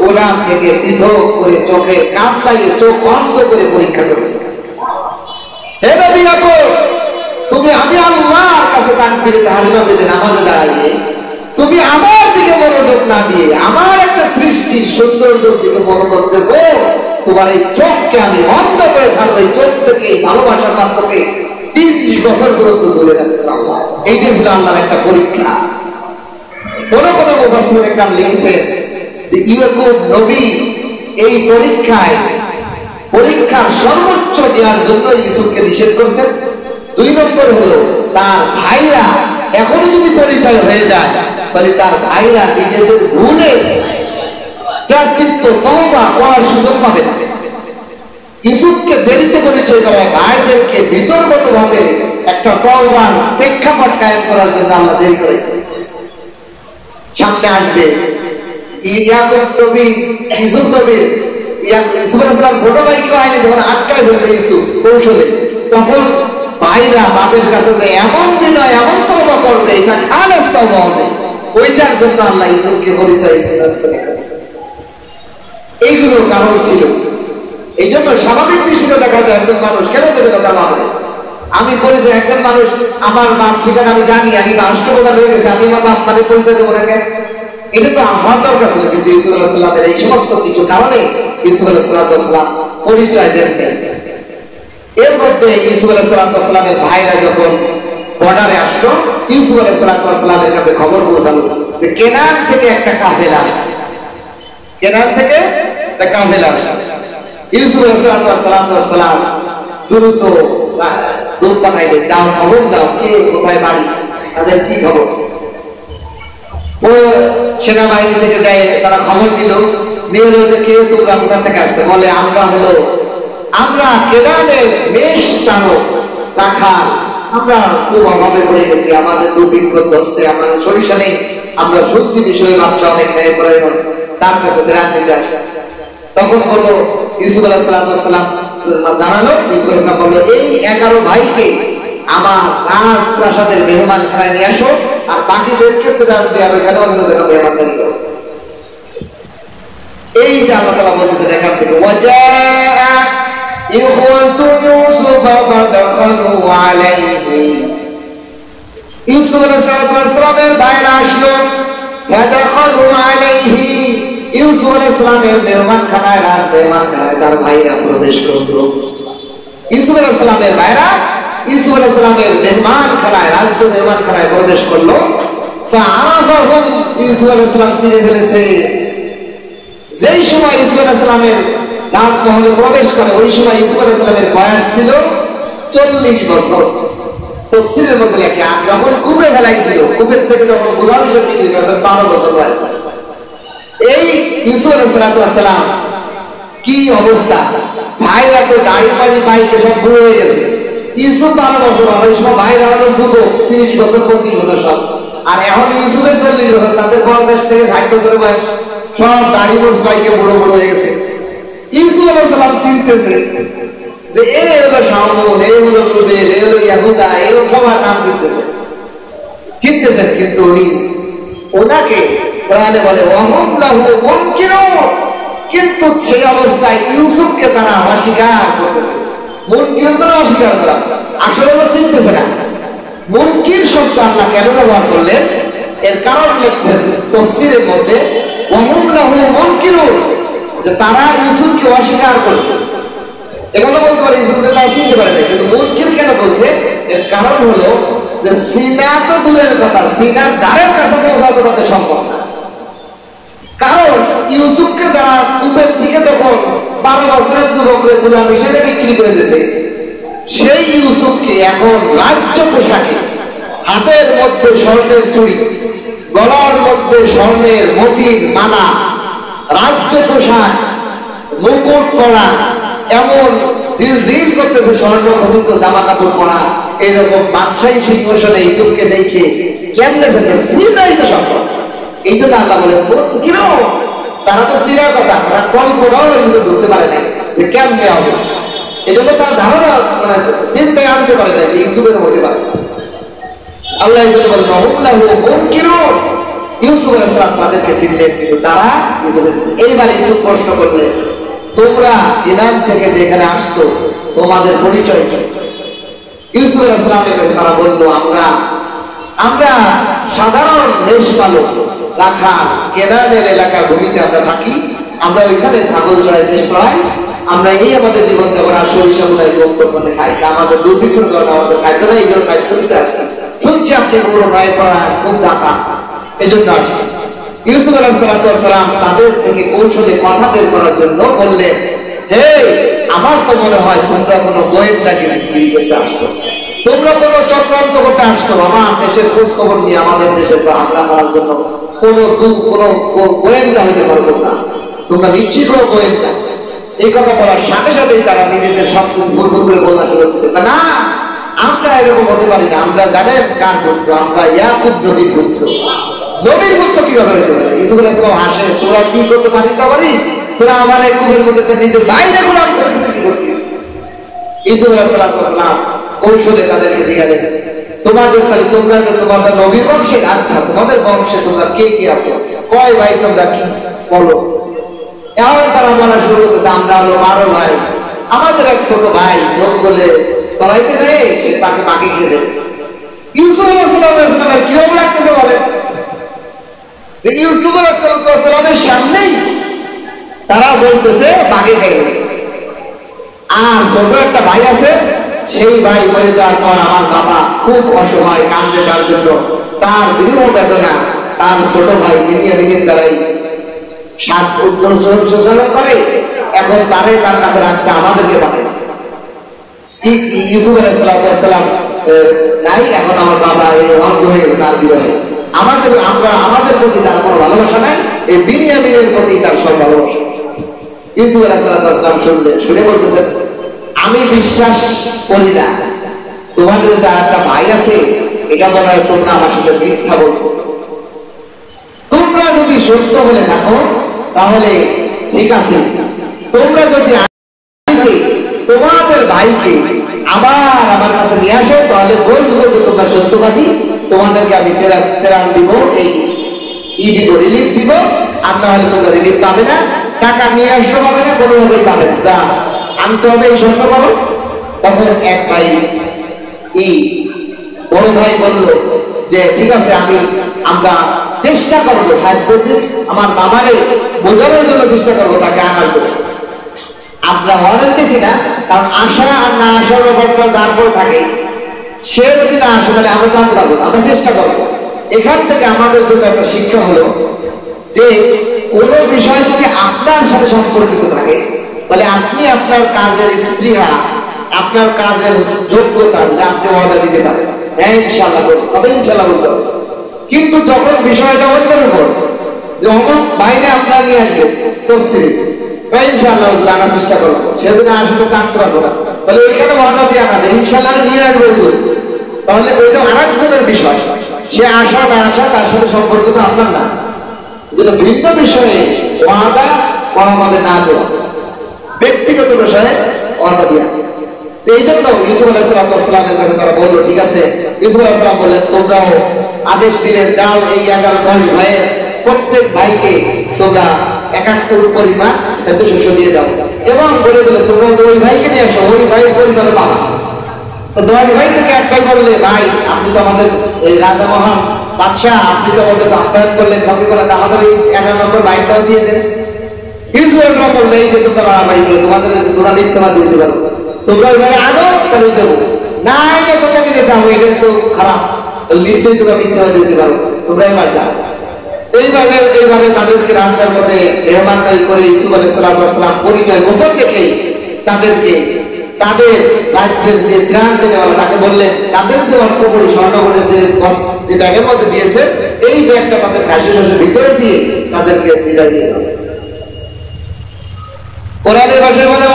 ওনার থেকে পৃথক করে চোখে কাঁপতায় চোখ বন্ধ করে পরীক্ষা করেছে। হে নবী ইয়াকুব, তুমি আমি আল্লাহর কাছে তাকবীরে তাহরিমা বেঁধে নামাজে দাঁড়াইয়ে তুমি আমার দিকে মনোযোগ না দিয়ে আমার একটা সৃষ্টি সৌন্দর্যের দিকে মনোযোগ দিয়েছো, তোমার এই চোখকে আমি অন্ধ করে ছাড়বো। এই চোখ থেকে ভালোবাসার মাধ্যমে 30 বছর পর্যন্ত দূরে রাখছেন আল্লাহ। এইটাই ছিল আল্লাহর একটা পরীক্ষা। কোন কোন মুফাসসিরিন একরাম লিখেছেন যে ইয়াকুব নবী এই পরীক্ষার সর্বোচ্চ দেওয়ার জন্য ইউসুফকে নিষেধ করছেন। 2 নম্বর হলো তার ভাইরা এখনো যদি পরিচয় হয়ে যায়, তাহলে তার ভাইরা নিজেদের ভুলে প্রায়শ্চিত্ত তওবা করার সুযোগ পাবে না। ইউসুফকে দেরিতে পরিচয় করায় ভাইদেরকে ভিতরগত ভাবে একটা তওবার প্রেক্ষাপট কায়েম করার জন্য আল্লাহ দেরি করেছে। সামনে আসবে ইয়াকুব নবী, ইউসুফ নবীর ইউসুফ আলাইহিস সালাম ছোট ভাইকে আইনে যখন আটকায় ফেলবে ইউসুফ কৌশলে, তখন ভাইরা বাপের কাছে যে এমন বিনয়, এমন তওবা করবে, এটা খালেস তওবা হবে। ওইটার জন্য আল্লাহ ইউসুফকে পরিচয় দিয়েছেন। এইগুলো কারণ ছিল। এই জন্য স্বাভাবিক দৃষ্টিতে দেখা যায় একজন মানুষ কেন দেবে কথা মানবে। আমি পরিচয় একজন মানুষ, আমার বাপ ঠিকানা আমি জানি, আমি রাষ্ট্রপ্রধান হয়ে গেছে, আমি আমার বাপ মানে পরিচয় দেবো না কেন? এটা তো আমার দরকার ছিল। কিন্তু ইউসুফ আলাইহিস সালামের এই সমস্ত কিছু কারণে ইউসুফ আলাইহিস সালাম পরিচয় দেন। এর মধ্যে ইউসুফ আলাইহিস সালামের ভাইরা যখন বর্ডারে আসলো, ইউসুফ আলাইহিস সালামের কাছে খবর পৌঁছালো যে কেনান থেকে একটা কাফেলা আসছে, কেনান থেকে একটা কাফেলা আসছে। ইউসুফ আলাইহিস সালাম দ্রুত দূত পাঠাইলেন, যাও খবর দাও কে কোথায় বাড়ি, তাদের কি খবর। ও সেনাবাহিনী থেকে যায়, তারা খবর দিল, নিয়ে হলো যে কেউ তোমরা কোথা থেকে আসছে। বলে আমরা কেনানের বেশ চালক রাখাল, আমরা খুব অভাবে পড়ে গেছি, আমাদের দুর্ভিক্ষ ধরছে, আমাদের সরিষা নেই, আমরা সবজি বিষয়ে বাচ্চা অনেক ন্যায় করে তার কাছে ত্রাণ দিতে আসছে। তখন বললো ইউসুফ আলাইহিস সালাম জানালো, ইউসুফ আলাইহিস সালাম বললো এই 11 ভাইকে আমার রাজপ্রাসাদের মেহমান খানায় নিয়ে আসো, আর বাকিদেরকে ত্রাণ দেওয়ার ওইখানে অন্য জায়গায় মেহমানদারি করো। এই যে আল্লাহ তাআলা বলতেছেন এখান থেকে ওয়াজা ইখওয়াতু ইউসুফ ফাদাখালু আলাইহি, ইউসুফ আলাইহিস সালামের ভাইরা আসলো, ফাদাখালু আলাইহি, ইউসুফ আলাইহিস সালামের মেহমানখানায়, রাজ মেহমানখানায় তার ভাইরা প্রবেশ করলো। ইউসুফ আলাইহিস সালামের ভাইরা ইউসুফ আলাইহিস সালামের মেহমানখানায়, রাজ্য মেহমানখানায় প্রবেশ করলো। ফাআরাফাহুম, ইউসুফ আলাইহিস সালাম চিনে ফেলেছে। যেই সময় ইউসুফ আলাইহিস সালামের রাজমহলে প্রবেশ করে, ওই সময় ইউসুফ আলাইহিস সালামের বয়স ছিল 40 বছর। তাফসীরের মধ্যে লেখা যখন কূপে ফেলাইছিল, কূপের থেকে যখন গোলাম হিসেবে নিয়েছিল তখন 12 বছর বয়স। এই ইউসুফ আলাইহিস সালাম কি অবস্থা, ভাইরা তো দাড়ি পানি পাইতে সব বুড়ো হয়ে গেছে। ইউসুফ 12 বছর, ওই সময় ভাইরা হলো যুব, 30 বছর 25 বছর সব। আর এখন ইউসুফের 40 বছর, তাদের 50 থেকে 60 বছরের বয়স, সব দাড়ি মোছ পাইকে বুড়ো বুড়ো হয়ে গেছে। ইউসুফ আলাইহিস সালাম চিনতেছে যে এ হলো শামুন, এ হলো রুবেল, এ হলো ইয়াহুদা, এরকম সবার নাম চিনতেছেন। কিন্তু উনি ওনাকে কোরআনে বলে ওয়াহুম লাহু মুনকিরুন, কিন্তু সেই অবস্থায় ইউসুফকে তারা অস্বীকার করতেছে। মুনকির মানে অস্বীকার করা, আসলে ওরা চিনতেছে না। মুনকির শব্দ আল্লাহ কেন ব্যবহার করলেন, এর কারণ লিখছেন তাফসীরের মধ্যে ওয়াহুম লাহু মুনকিরুন, যে তারা ইউসুফকে অস্বীকার করছে। এগুলো বলতে পারে ইউসুফকে তারা চিনতে পারে না, কিন্তু মুনকির কেন বলছে, এর কারণ হলো যে সিনা তো দূরের কথা, সিনার দ্বারের কাছে পৌঁছাতে তাদের সম্ভব না। কারণ ইউসুফকে যারা কূপের দিকে যখন 12 বছরের যুবকরে গোলাম হিসেবে বিক্রি করে দিয়েছে, সেই ইউসুফকে এখন রাজ্য পোশাকে, হাতের মধ্যে স্বর্ণের চুড়ি, গলার মধ্যে স্বর্ণের মতির মালা, রাজ্য পোশাক, মুকুট পরা, এমন জিলজিল করতেছে স্বর্ণ খচিত জামা কাপড় পরা, এরকম বাদশাহী সিংহাসনে ইউসুফকে দেখে কেমনে চিন্তাই তো সম্ভব। এই জন্য আল্লাহ বলেন কিনো, তারা তো চিনার কথা, তারা কল্পনাও এর ভিতরে ঢুকতে পারে না যে কেমনে হবে। এই জন্য তারা ধারণা মানে চিন্তায় আনতে পারে না যে ইউসুফের হতে পারে। আল্লাহ এই জন্য বলেন ইউসুফ আলাইহিস সালাম তাদেরকে চিনলেন, কিন্তু তারা ইউসুফকে চিনলেন। এইবার ইউসুফ প্রশ্ন করলেন, তোমরা ইনাম থেকে যেখানে আসছো তোমাদের পরিচয় কি? ইউসুফ আলাইহিস সালামের কাছে তারা বলল, আমরা সাধারণ মেষপালক, রাখাল, কেনানের এলাকার ভূমিতে আমরা থাকি, আমরা ওইখানে ছাগল চড়াই, মেষ চড়াই, আমরা এই আমাদের জীবন যাপন, আর সরিষা গুলাই গোপনে খাই, আমাদের দুর্ভিক্ষণ কারণে আমাদের খাদ্য নেই, এই জন্য খাদ্য দিতে আসছি। শুনছি আপনি পুরো নয় পড়া খুব দাতা, এই জন্য আসছি। ইউসুফ আলাইহিস সালাম তাদের থেকে কৌশলে কথা বের করার জন্য বললেন, হে, আমার তো মনে হয় তোমরা কোনো গোয়েন্দাগিরি করতে আসছো, তোমরা কোনো চক্রান্ত করতে আসছো, আমার দেশের খোঁজ খবর নিয়ে আমাদের দেশের হামলা করার জন্য কোনো গোয়েন্দা হইতে পারবো না, তোমরা নিশ্চয়ই কোনো গোয়েন্দা। এই কথা বলার সাথে সাথেই তারা নিজেদের সবকিছু ভুল করে বলা শুরু করতেছে, না আমরা এরকম হতে পারি না, আমরা জানেন কার পুত্র, আমরা ইয়াকুব নবীর পুত্র। নবীর পুত্র কিভাবে হইতে পারে? ইউসুফ আলাইহিস সালাম হাসে, তোরা কি করতে পারি তা পারি, তোরা আমার এই কূপের মধ্যে নিজের বাইরে গোলাম করে বিক্রি করছিস। ইউসুফ আলাইহিস সালাম কৌশলে তাদেরকে জিজ্ঞাসা, তোমাদের তাহলে তোমরা যে তোমাদের নবীর বংশে, আচ্ছা তোমাদের বংশে তোমরা কে কে আছো, কয় ভাই তোমরা, কি বলো। এখন তারা বলা শুরু করতেছে, আমরা হলো 12 ভাই, আমাদের এক ছোট ভাই জঙ্গলে চড়াইতে যায়, সে তাকে বাঘে খেয়ে ফেলেছে। ইউসুফ আলাইহিস সালামের কিরকম লাগতেছে বলেন, যে ইউসুফ আলাইহিস সালামের সামনেই তারা বলতেছে বাঘে খেয়ে গেছে। আর ছোট একটা ভাই আছে, সেই ভাই মরে যাওয়ার পর আমার বাবা খুব অসহায়, কান্দে তার জন্য, তার বিরহ বেদনা তার ছোট ভাই বিনিয়ামিনের দ্বারাই সাত উদ্যম শোষণ করে, এখন তার কাছে রাখছে, আমাদেরকে পাঠাইছে। ইউসুফ আলাইহিস সালাম নাই, এখন আমার বাবা এই অন্ধ হয়ে তার বিরহে, আমাদের প্রতি তার কোনো ভালোবাসা নাই, এই বিনিয়ামিনের প্রতি তার সব ভালোবাসা। ইউসুফ আলাইহিস সালাম শুনে বলতেছেন, আমি বিশ্বাস করি না, তোমাদের যে একটা ভাই আছে, এটা মনে হয় তোমরা আমার সাথে মিথ্যা বলতেছো। তোমরা যদি সত্য বলে থাকো তাহলে ঠিক আছে, তোমরা যদি তোমাদের ভাইকে আবার আমার কাছে নিয়ে আসো, তাহলে বুঝবো যে তোমরা সত্যবাদী, তোমাদেরকে আমি তেরান দিব, এই দিব, রিলিফ দিব, আর না হলে তোমরা রিলিফ পাবে না, টাকা নিয়ে আসতে পাবে না, কোনোভাবেই পাবে না, আনতে হবে এই সত্য পাবো। তখন এক ভাই বড় ভাই বলল যে ঠিক আছে, আমরা চেষ্টা করবো, আমার বাবারে বোঝানোর জন্য চেষ্টা করবো, তাকে আনার জন্য। আমরা অনেকতেছি না, কারণ আশা আর না আসার ব্যাপারটা যার পর থাকে, সে যদি না আসে তাহলে আমরা জানতে পারবো, আমরা চেষ্টা করবো। এখান থেকে আমাদের জন্য একটা শিক্ষা হলো যে কোনো বিষয় যদি আপনার সাথে সম্পর্কিত থাকে, তাহলে আপনি আপনার কাজের স্পৃহা আপনার কাজের যোগ্যতা যদি আপনি ওয়াদা দিতে পারেন, হ্যাঁ ইনশাআল্লাহ করব, তবে ইনশাআল্লাহ বলতে হবে। কিন্তু যখন বিষয়টা অন্যের উপর, যখন বাইরে আপনার নিয়ে আসবে তফসিলি, ইনশাআল্লাহ জানার চেষ্টা করবো, সেদিন আসলে থাকতে পারবো না, তাহলে ওইখানে ওয়াদা দিয়ে আনা যায় ইনশাআল্লাহ নিয়ে আসবো, তাহলে ওইটা আরেকজনের বিষয়, সে আসা না আসা তার সাথে সম্পর্ক তো আপনার না। যেটা ভিন্ন বিষয়ে ওয়াদা কোনোভাবে না দেওয়া, ব্যক্তিগত বিষয়ে ওয়াদা দিয়া। এই জন্য ইউসুফ আলাইহিস সালামের কাছে তারা বললো, ঠিক আছে। ইউসুফ আলাইহিস সালাম বললেন, তোমরাও আদেশ দিলেন, যাও এই 11-10 ভাইয়ের প্রত্যেক ভাইকে তোমরা 1 পরিমাণ খাদ্যশস্য দিয়ে দাও, এবং বলে দিলে তোমরা ওই ভাইকে নিয়ে আসো, ওই ভাইয়ের পরিমাণে পাবা। 10 ভাই থেকে 1 ভাই বললে, ভাই আপনি তো আমাদের এই রাজা মহান বাদশাহ, আপনি তো আমাদের আপ্যায়ন করলেন, সবই বলেন, আমাদের এই 11 নম্বর ভাইটাও দিয়ে দেন। ইউসুফ আলাইহিস সালাম বললেন, এই যে তোমরা বাড়াবাড়ি করলে, তোমাদের তোমরা মিথ্যাবাদী হতে পারো, তোমরা ওইভাবে আনো তাহলে দেবো না, এটা তোমরা নিতে চাও, এটা তো খারাপ, নিশ্চয়ই তোমরা মিথ্যাবাদী হতে পারো, তোমরা এবার যাও। এইভাবে তাদেরকে রাস্তার মধ্যে মেহমানদারি করে ইউসুফ আলাইহিস সালাম পরিচয় গোপন রেখে তাদেরকে তাদের রাজ্যের যে ত্রাণ দেওয়া তাকে বললেন, তাদের যে অর্থ করে স্বর্ণ করে যে ব্যাগের মধ্যে দিয়েছে, এই ব্যাগটা তাদের খাদ্যশস্যের ভিতরে দিয়ে তাদেরকে বিদায় দিয়ে দেবে। কোরআনের ভাষায় বলে,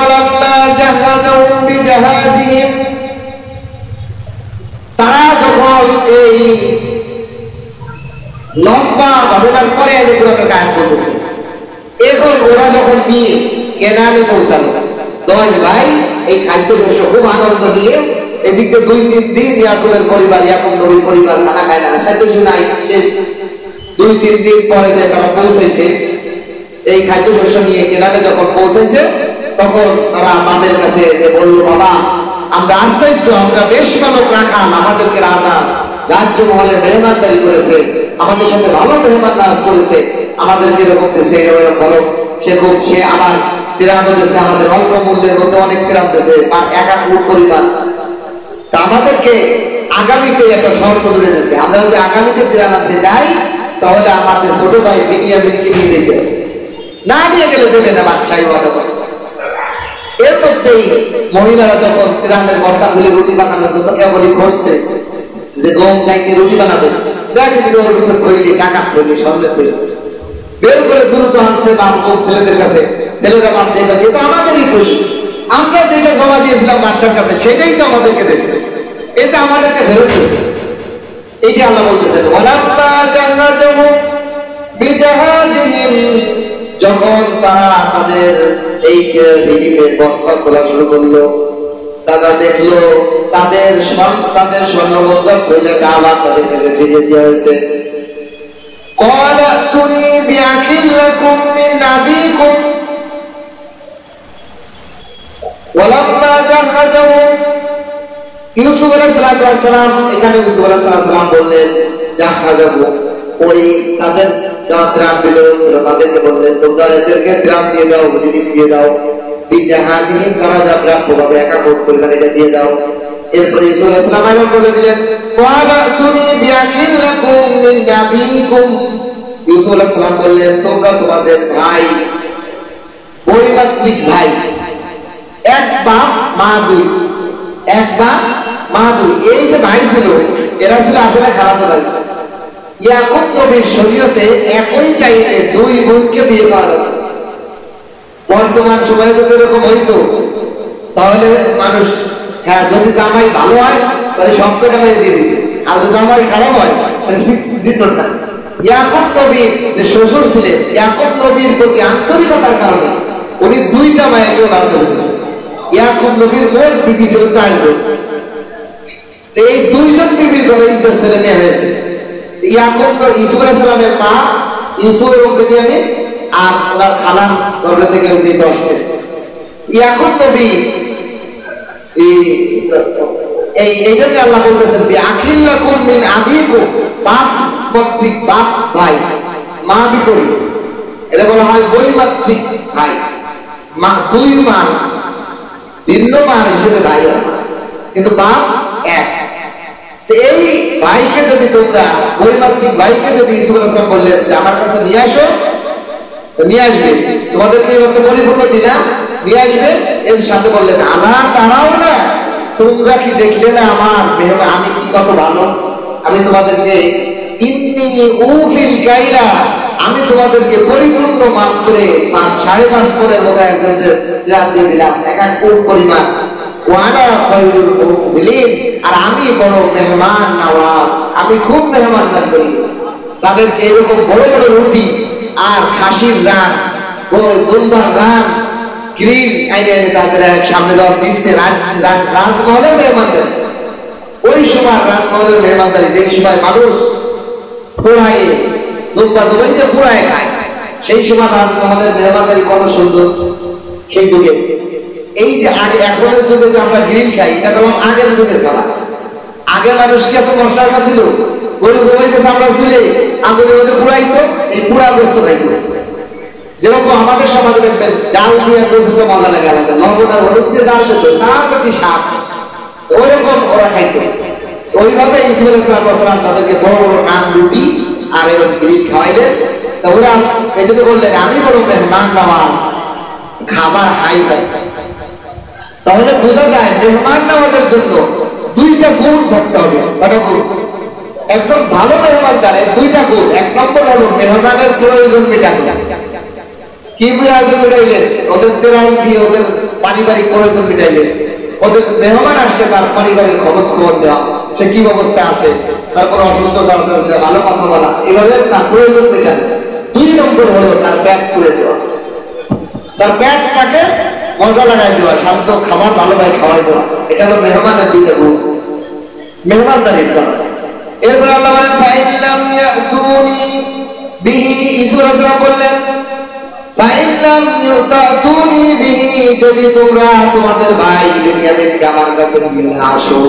তারা যখন এই লম্বা ঘটনার পরে আমি কোরআনের গায়ে বলতেছি, এখন ওরা যখন নিয়ে কেনানে পৌঁছালো, 10 ভাই এই খাদ্যশস্য খুব আনন্দ দিয়ে, এদিকে 2-3 দিন ইয়াকুবের পরিবার, ইয়াকুব নবীর পরিবার খানা খায় না, খাদ্যশস্য নাই, শেষ। 2-3 দিন পরে যে তারা পৌঁছাইছে, এই খাদ্যশস্য নিয়ে কেনানে যখন পৌঁছাইছে, তখন তারা বাবার কাছে যে বললো, বাবা আমরা আশ্চর্য, আমরা বেশ ভালো রাখাল, আমাদেরকে রাজা রাজ্য মহলে মেহমানদারি করেছে, আমাদের সাথে ভালো মেহমান নাজ করেছে, আমাদেরকে এরকম দিয়েছে, এরকম বলো, সে আমার ত্রাণ দিয়েছে, আমাদের অল্প মূল্যের মধ্যে অনেক ত্রাণ দিয়েছে, আর 1 পরিমাণ। তা আমাদেরকে আগামীতে একটা শর্ত তুলে দিয়েছে, আমরা যদি আগামীতে ত্রাণ আনতে যাই, তাহলে আমাদের ছোট ভাই বিনিয়ামিনকে নিয়ে যেতে, না নিয়ে গেলে দেবে না, বাদশাহী ওয়াদা করছে। এর মধ্যেই মহিলারা যখন ত্রাণের বস্তা খুলে রুটি বানানোর জন্য কেবলই ঘটছে যে গম যাইতে রুটি বানাবে, ওর ভিতর তৈরি টাকা তৈরি, স্বর্ণের তৈরি, বের করে দ্রুত আনছে বাপ ছেলেদের কাছে, ছেলেরা বাপ দেখবে, এটা আমাদেরই তৈরি, আমরা যেটা জমা দিয়েছিলাম বাচ্চার কাছে সেটাই তো আমাদেরকে দিয়েছে, এটা আমাদেরকে ফেরত দিয়েছে। এইটা আল্লাহ বলতেছেন, যখন তারা তাদের এই বস্তা খোলা শুরু করলো, তারা দেখলো তাদের স্বর্ণমুদ্রার থৈলাটা আবার তাদের কাছে ফিরিয়ে দেওয়া হয়েছে। ইউসুফ আলাইহিস সালাম, এখানে ইউসুফ আলাইহিস সালাম বললেন, জাহাজাবু, ওই তাদের যারা ত্রাণ বিতরণ ছিল তাদেরকে বললেন, তোমরা এদেরকে ত্রাণ দিয়ে দাও, রিলিফ দিয়ে দাও, বিজাহাজিহিম, তারা যা প্রাপ্য পাবে 1 পরিমাণ এটা দিয়ে দাও। এরপরে ইউসুফ আলাইহিস সালাম আবার বলে দিলেন, ইউসুফ আলাইহিস সালাম বললেন, তোমরা তোমাদের ভাই, বৈমাত্রিক ভাই, 1 বাপ মা 2, 1 বাপ মা 2, এই যে ভাই ছিল, এরা ছিল আসলে খালাতো ভাই। ইয়াকুব নবীর শরীয়তে একই টাইমে 2 বোনকে বিয়ে করা যাবে। বর্তমান সময়ে যদি এরকম হইতো, তাহলে মানুষ, হ্যাঁ যদি জামাই ভালো হয় তাহলে সবকটা মেয়ে দিয়ে দিত, আর যদি জামাই খারাপ হয় দিত না। ইয়াকুব নবীর যে শ্বশুর ছিলেন, ইয়াকুব নবীর প্রতি আন্তরিকতার কারণে উনি 2টা মায়েকেও লাভ করেছেন। ইয়াকুব নবীর মোট বিবি ছিল 4 জন, এই 2 জন বিবির ঘরে ইজ্জত ছেলে মেয়ে হয়েছে। ইয়াকুব ইউসুফ আলাইহিস সালামের মা ইউসুফ এবং বিনিয়ামিন, আর ওনার খালা গর্ভ থেকে হয়েছে 10 ছেলে। ইয়াকুব নবী এই জন্য আল্লাহ বলতেছেন, আখিল্লাকুম মিন আবিকুম, বাপ মাতৃক, বাপ ভাই, মা বিপরীত, এটা বলা হয় বৈমাত্রিক ভাই, মা 2 মা ভিন্ন মা হিসেবে ভাই, কিন্তু বাপ এক। এই ভাইকে যদি তোমরা, বৈমাত্রিক ভাইকে যদি ইউসুফ আলাইহিস সালাম বললেন যে আমার কাছে নিয়ে আসো, নিয়ে আসবে, তোমাদেরকে পরিপূর্ণ দিনা নিয়ে আসবে, এর সাথে বললেন, আনা তারাও না, তোমরা কি দেখলে না আমার মেহমান আমি কি কত ভালো, আমি তোমাদেরকে ইন্নি উফিল গাইরা, আমি তোমাদেরকে পরিপূর্ণ মাপ করে 5.5 করে মতো একজনকে দিয়ে দিলাম, এক কোট পরিমাণ। ওয়ানা খায়রুল মুনজিলিন, আর আমি বড় মেহমান নওয়াজ, আমি খুব মেহমানদারি করি। তাদেরকে এরকম বড় বড় রুটি আর খাসির রান, দুম্বার রান, গ্রিল আইনে তাদের সামনে যাওয়া দিচ্ছে। রাজমহলের মেহমানদারি, ওই সময় রাজমহলের মেহমানদারি, যে সময় মানুষ পোড়ায় দুম্বা দুবাইতে পোড়ায় খায়, সেই সময় রাজমহলের মেহমানদারি কত সুন্দর সেই যুগে। এই যে আগে এখনের যুগে যে আমরা গ্রিল খাই, এটা তো আগের যুগের খাওয়া। আগে মানুষ কি এত মশলা ছিল, গরু জমাইতে আমরা ছিলে আগুনের মধ্যে পুড়াইতো, এই পুড়া গোস্ত খাইতো। যেরকম আমাদের সমাজে দেখবেন জাল দিয়ে গোস্ত মজা লাগে আলাদা, লবণ আর হলুদ দিয়ে জাল দিত, তার প্রতি স্বাদ, ওইরকম ওরা খাইতো। ওইভাবে ইসুফ আলাইহিস সালাম তাদেরকে বড় বড় নান রুটি আর এরকম গ্রিল খাওয়াইলেন। তা ওরা এই জন্য বললেন, আমি বড় মেহমান নওয়াজ, খাবার হাই পাই। তাহলে বোঝা যায় মেহমান নওয়াজের জন্য 2টা গুণ থাকতে হবে। কটা গুণ? একদম ভালো মেহমানদারের 2টা গুণ। 1 নম্বর হলো মেহমানের প্রয়োজন মেটানো। কি প্রয়োজন মেটাইলেন? ওদের তেরাল দিয়ে ওদের পারিবারিক প্রয়োজন মেটাইলেন। ওদের মেহমান আসলে তার পারিবারিক খবর দেওয়া, সে কি অবস্থা আছে, তার কোনো অসুস্থতা আছে, ভালো কথা বলা, এভাবে তার প্রয়োজন মেটানো। 2 নম্বর হলো তার পেট পুড়ে দেওয়া, তার পেটটাকে মজা লাগাই দেওয়া, শান্ত খাবার ভালোভাবে খাওয়াই দেওয়া। এটা হলো মেহমানের 2টা গুণ, মেহমানদারির করা। এরপরে আল্লাহ বলেন, ফাইল্লাম ইয়াতুনি বিহি, ইসুফ আলাইহিস সালাম বললেন, ফাইল্লাম ইয়াতুনি বিহি, যদি তোমরা তোমাদের ভাই বিনয়ামিনকে আমার কাছে নিয়ে না আসো,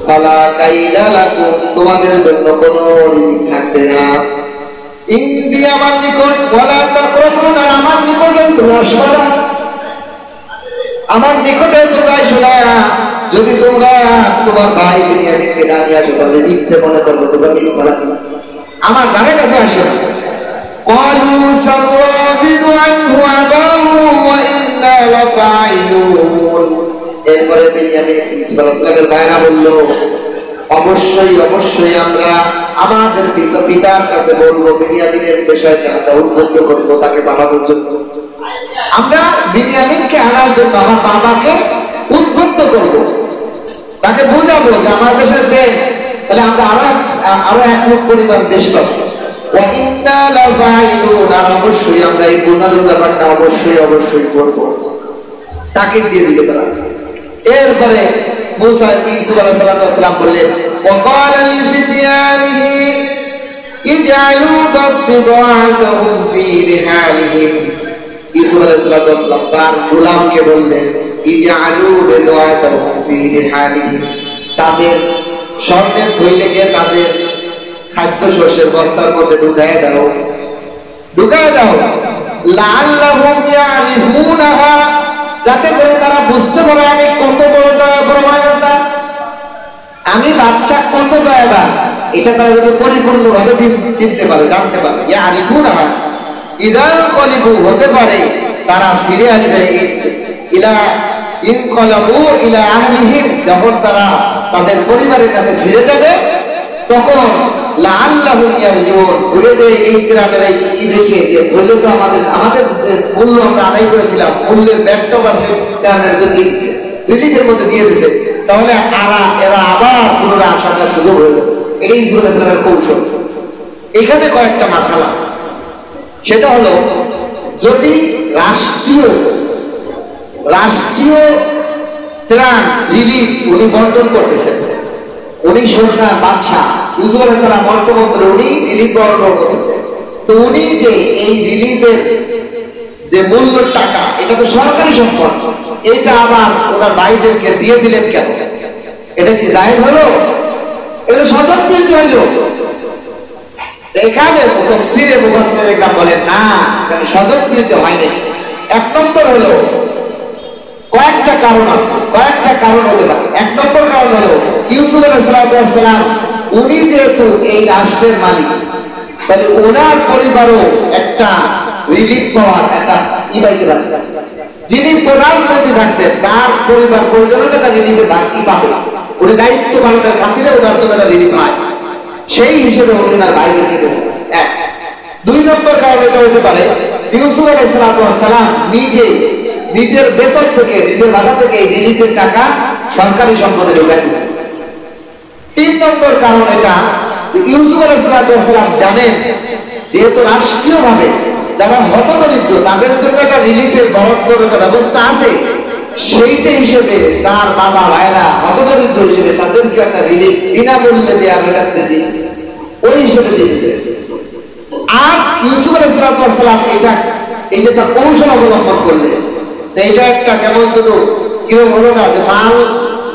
ফালা কাইলা লাকুম, তোমাদের জন্য কোনো রিজিক থাকবে না। ইনদি, আমার নিকট, ওয়ালা তাকরাবুন, আর আমার নিকটে তোমরা আসবে না, আমার নিকটে তোমরা আসো না। যদি তোমরা তোমার ভাই বিনয়ামিনকে না নিয়ে আসো, তাহলে মিথ্যে মনে করবো, তোমরা মিথ্যা রাখি, আমার দ্বারের কাছে আসো না। ক্বালু সাওয়াবিদু আনহু আবাহু ওয়া ইন্না লাফাইলুন। এরপরে বিনয়ামিন ইসুফ আলাইহিস সালামের ভাইরা বলল, অবশ্যই অবশ্যই আমরা আমাদের পিতার কাছে বলবো, বিনয়ামিনের বিষয়টা আমরা উদ্বুদ্ধ করবো, তাকে পাঠানোর জন্য। আমরা বিনয়ামিনকে আনার জন্য আমার বাবাকে উদ্বুদ্ধ করবো, তাকে বোঝাবো যে আমার দেশে দেন, তাহলে আমরা আরো 1 লক্ষ পরিমাণ বেশি পাবো। আর অবশ্যই আমরা এই বোঝানোর ব্যাপারটা অবশ্যই অবশ্যই করবো, তাকে দিয়ে দিকে তারা। এরপরে মুসা ইসুফ আলাইহিস সালাম বললেন, وقال لفتيانه اجعلوا بضاعتهم في رحالهم। ইসুফ আলাইহিস সালাম তার গোলামকে বললেন, ইজআলু বিদাআতাহুম ফি রিহালিহিম, তাদের স্বর্ণের থৈলেকে তাদের খাদ্য শস্যের বস্তার মধ্যে ঢুকায় দাও, লাআল্লাহুম ইয়ারিফুনাহা, যাতে করে তারা বুঝতে পারে আমি কত বড় দয়াবান, আমি বাদশা কত দয়াবান, এটা তারা যদি পরিপূর্ণভাবে চিনতে পারে, জানতে পারে। ইয়ারিফুনাহা ইদাল কলিবু, হতে পারে তারা ফিরে আসবে, ইলা ইনকলাবু ইলা আহলিহিম, যখন তারা তাদের পরিবারের কাছে ফিরে যাবে, তখন লাআল্লাহুম ইয়ারজুন, ঘুরে যে এই গ্রামের এই দেখে যে বললে তো আমাদের যে মূল্য আমরা আদায় করেছিলাম, মূল্যের রিলিফের মধ্যে দিয়ে দিছে, তাহলে এরা আবার পুনরায় আসার সুযোগ হয়ে যাবে। এটাই ইসুফ আলাইহিস সালামের কৌশল। এখানে কয়েকটা মাসালা, সেটা হলো, যদি রাষ্ট্রীয় ত্রাণ রিলিফ উনি বন্টন করতেছেন, উনি সরকার বাদশাহ ইউসুফ আলাইহিস সালাম অর্থমন্ত্রী, উনি রিলিফ বন্টন করতেছেন, তো উনি যে এই রিলিফের যে মূল্য টাকা, এটা তো সরকারি সম্পদ, এটা আবার ওনার ভাইদেরকে দিয়ে দিলেন কেন? এটা কি জায়েজ হলো? এটা স্বতন্ত্র হইলো? এখানে তাফসীরে মুফাসসিরিনরা বলেন না, এটা স্বতন্ত্র হয়নি। 1 নম্বর হলো, কয়েকটা কারণ আছে, কয়েকটা কারণ হতে পারে। 1 নম্বর কারণ হলো, ইউসুফ আলাইহিস সালাম উনি যেহেতু এই রাষ্ট্রের মালিক, তাহলে ওনার পরিবারও একটা রিলিফ পাওয়ার একটা ইবাইতে পারে। যিনি প্রধানমন্ত্রী থাকতেন, তার পরিবার পরিজনের একটা রিলিফের বাকি পাবে, উনি দায়িত্ব পালনের খাতিরে ওনার তো একটা রিলিফ হয়, সেই হিসেবে উনি তার ভাইদেরকে দিয়েছেন। এক। দুই নম্বর কারণ এটা হতে পারে ইউসুফ আলাইহিস সালাম নিজের বেতন থেকে, নিজের ভাতা থেকে এই রিলিফের টাকা সরকারি সম্পদে ঢোকাই দিয়েছেন। তিন নম্বর কারণ এটা যে ইউসুফ আলাইহিস সালাম জানেন যেহেতু রাষ্ট্রীয় ভাবে যারা হতদরিদ্র তাদের জন্য একটা রিলিফের বরাদ্দের একটা ব্যবস্থা আছে, সেইটা হিসেবে তার বাবা ভাইরা হতদরিদ্র হিসেবে তাদেরকে একটা রিলিফ বিনামূল্যে দেওয়ার একটা দিয়েছে, ওই হিসেবে দিয়েছে। আর ইউসুফ আলাইহিস সালাম এটা এই যে একটা কৌশল অবলম্বন করলেন, এটা একটা কেমন যেন কিরকম হলো না যে মাল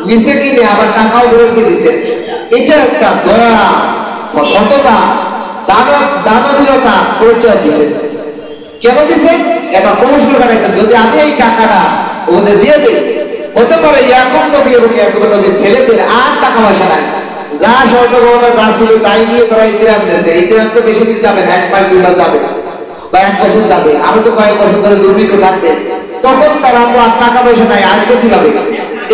নিচে কিনে আবার টাকাও ফেরত দিয়ে দিচ্ছে, এটা একটা দয়া বা সততা দানবীয়তা পরিচয় দিচ্ছে। কেন দিচ্ছে? একটা কৌশল কাটাইছেন, যদি আমি এই টাকাটা ওদের দিয়ে দিই, হতে পারে ইয়াকুব নবী এবং ইয়াকুব নবীর ছেলেদের আর টাকা পয়সা নাই, যা স্বর্ণগহনা যা ছিল তাই নিয়ে তারা ইতিরাম দিয়েছে। ইতিরাম তো বেশি দিন যাবে না, 1 মাস 2 মাস যাবে বা 1 বছর যাবে, আরো তো কয়েক বছর ধরে দুর্ভিক্ষ থাকবে, তখন তারা তো আর টাকা পয়সা নাই, আর কিভাবে?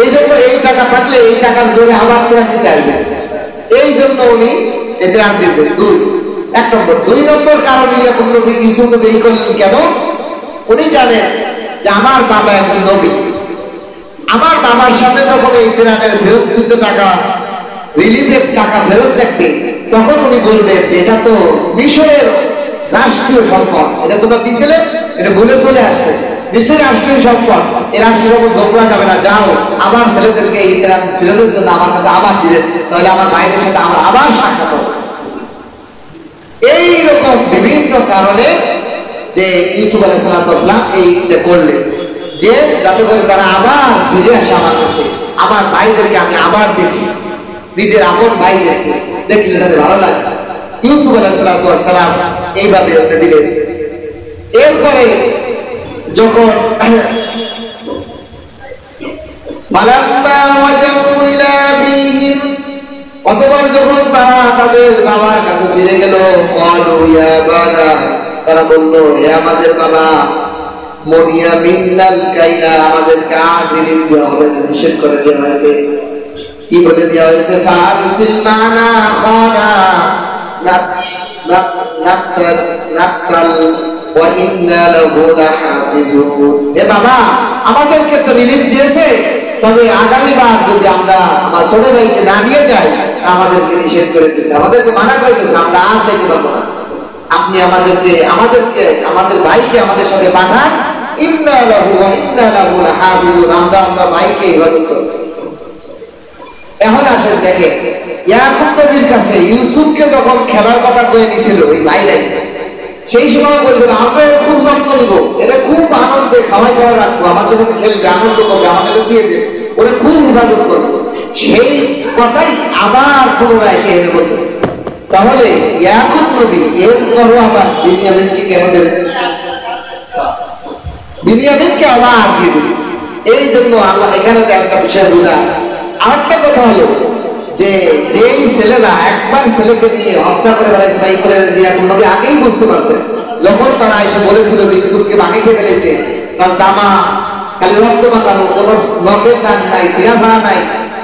এই জন্য এই টাকা থাকলে এই টাকার জোরে আবার ত্রাণ দিতে আসবে, এই জন্য উনি ত্রাণ দিতেন। 1 নম্বর। 2 নম্বর কারণ ইয়াকুব নবী ইউসুফ নবী এই করলেন কেন? উনি জানেন যে আমার বাবা একজন নবী, আমার বাবার সামনে যখন এই ত্রাণের ফেরত টাকা, রিলিফের টাকা ফেরত দেখবে, তখন উনি বলবেন এটা তো মিশরের রাষ্ট্রীয় সম্পদ, এটা তোমরা দিছিলে, এটা বলে চলে আসছে, মিশরের রাষ্ট্রীয় সম্পদ, এই রাষ্ট্রীয় সম্পদ ভোগ করা যাবে না, যাও আমার ছেলেদেরকে এই ত্রাণ ফেরতের জন্য আমার কাছে আবার দিবেন, তাহলে আমার ভাইদের সাথে আমরা আবার সাক্ষাৎ হবে। এইরকম বিভিন্ন কারণে যে ইউসুফ আলাইহিস সালাম এইটা করলেন, যে যাতে করে তারা আবার ফিরে আসে আমার কাছে, আমার ভাইদেরকে আমি আবার দেখি, নিজের আপন ভাইদেরকে দেখলে তাদের ভালো লাগে। ইউসুফ আলাইহিস সালাম এইভাবে ওকে দিলেন। এরপরে যখন অতবার যখন তারা তাদের বাবার কাছে ফিরে গেল, তারা বলল হে আমাদের বাবা, মনিয়া মিন্নাল কাইলা, আমাদেরকে আর রিলিফ দেওয়া হবে না, নিষেধ করে দেওয়া হয়েছে। কি বলে দেওয়া হয়েছে? ফারসিল মানা খানা নাক্তাল ওয়া ইন্না লাহু লাহাফিজুন। হে বাবা, আমাদেরকে তো রিলিফ দিয়েছে, তবে আগামীবার যদি আমরা আমার ছোট ভাইকে না নিয়ে যাই, আমাদেরকে নিষেধ করে দিয়েছে, আমাদেরকে মানা করে দিয়েছে, আমরা আর যেতে পারবো না। আপনি আমাদেরকে আমাদের ভাইকে আমাদের সাথে পাঠান, ইন্না লাহু ওয়া ইন্না লাহু লাহাফিজুন, আমরা ভাইকে হেফাজত করব। এখন আসেন দেখে ইয়াকুব নবীর কাছে ইউসুফকে যখন খেলার কথা কয়ে নিছিল ওই ভাইরাই, সেই সময় বলছিল আমরা খুব যত্ন নিব, এটা খুব আনন্দে খাওয়াই খাওয়া রাখবো, আমাদের সাথে খেলবে, আনন্দ করবে, আমাদেরকে দিয়ে দেবে, ওরা খুব হেফাজত করবো। সেই কথাই আবার পুনরায় এসে এনে বলতো। তাহলে ইয়াকুব নবী এরপরও আবার বিনিয়ামিনকে কেন দেবেন? বিনিয়ামিনকে আবার দিয়ে দেবে। এই জন্য আল্লাহ এখানে একটা বিষয় বোঝা। আরেকটা কথা হলো যে যেই ছেলেরা একবার ছেলেকে নিয়ে হত্যা করে ফেলেছে বা করে ইয়াকুব নবী আগেই বুঝতে পারছেন, যখন তারা এসে বলেছিল যে ইউসুফকে বাঁকে খেয়ে ফেলেছে, তার জামা খালি রক্ত মাখানো, কোনো নখের দাগ নাই, সিরা ভাড়া নাই,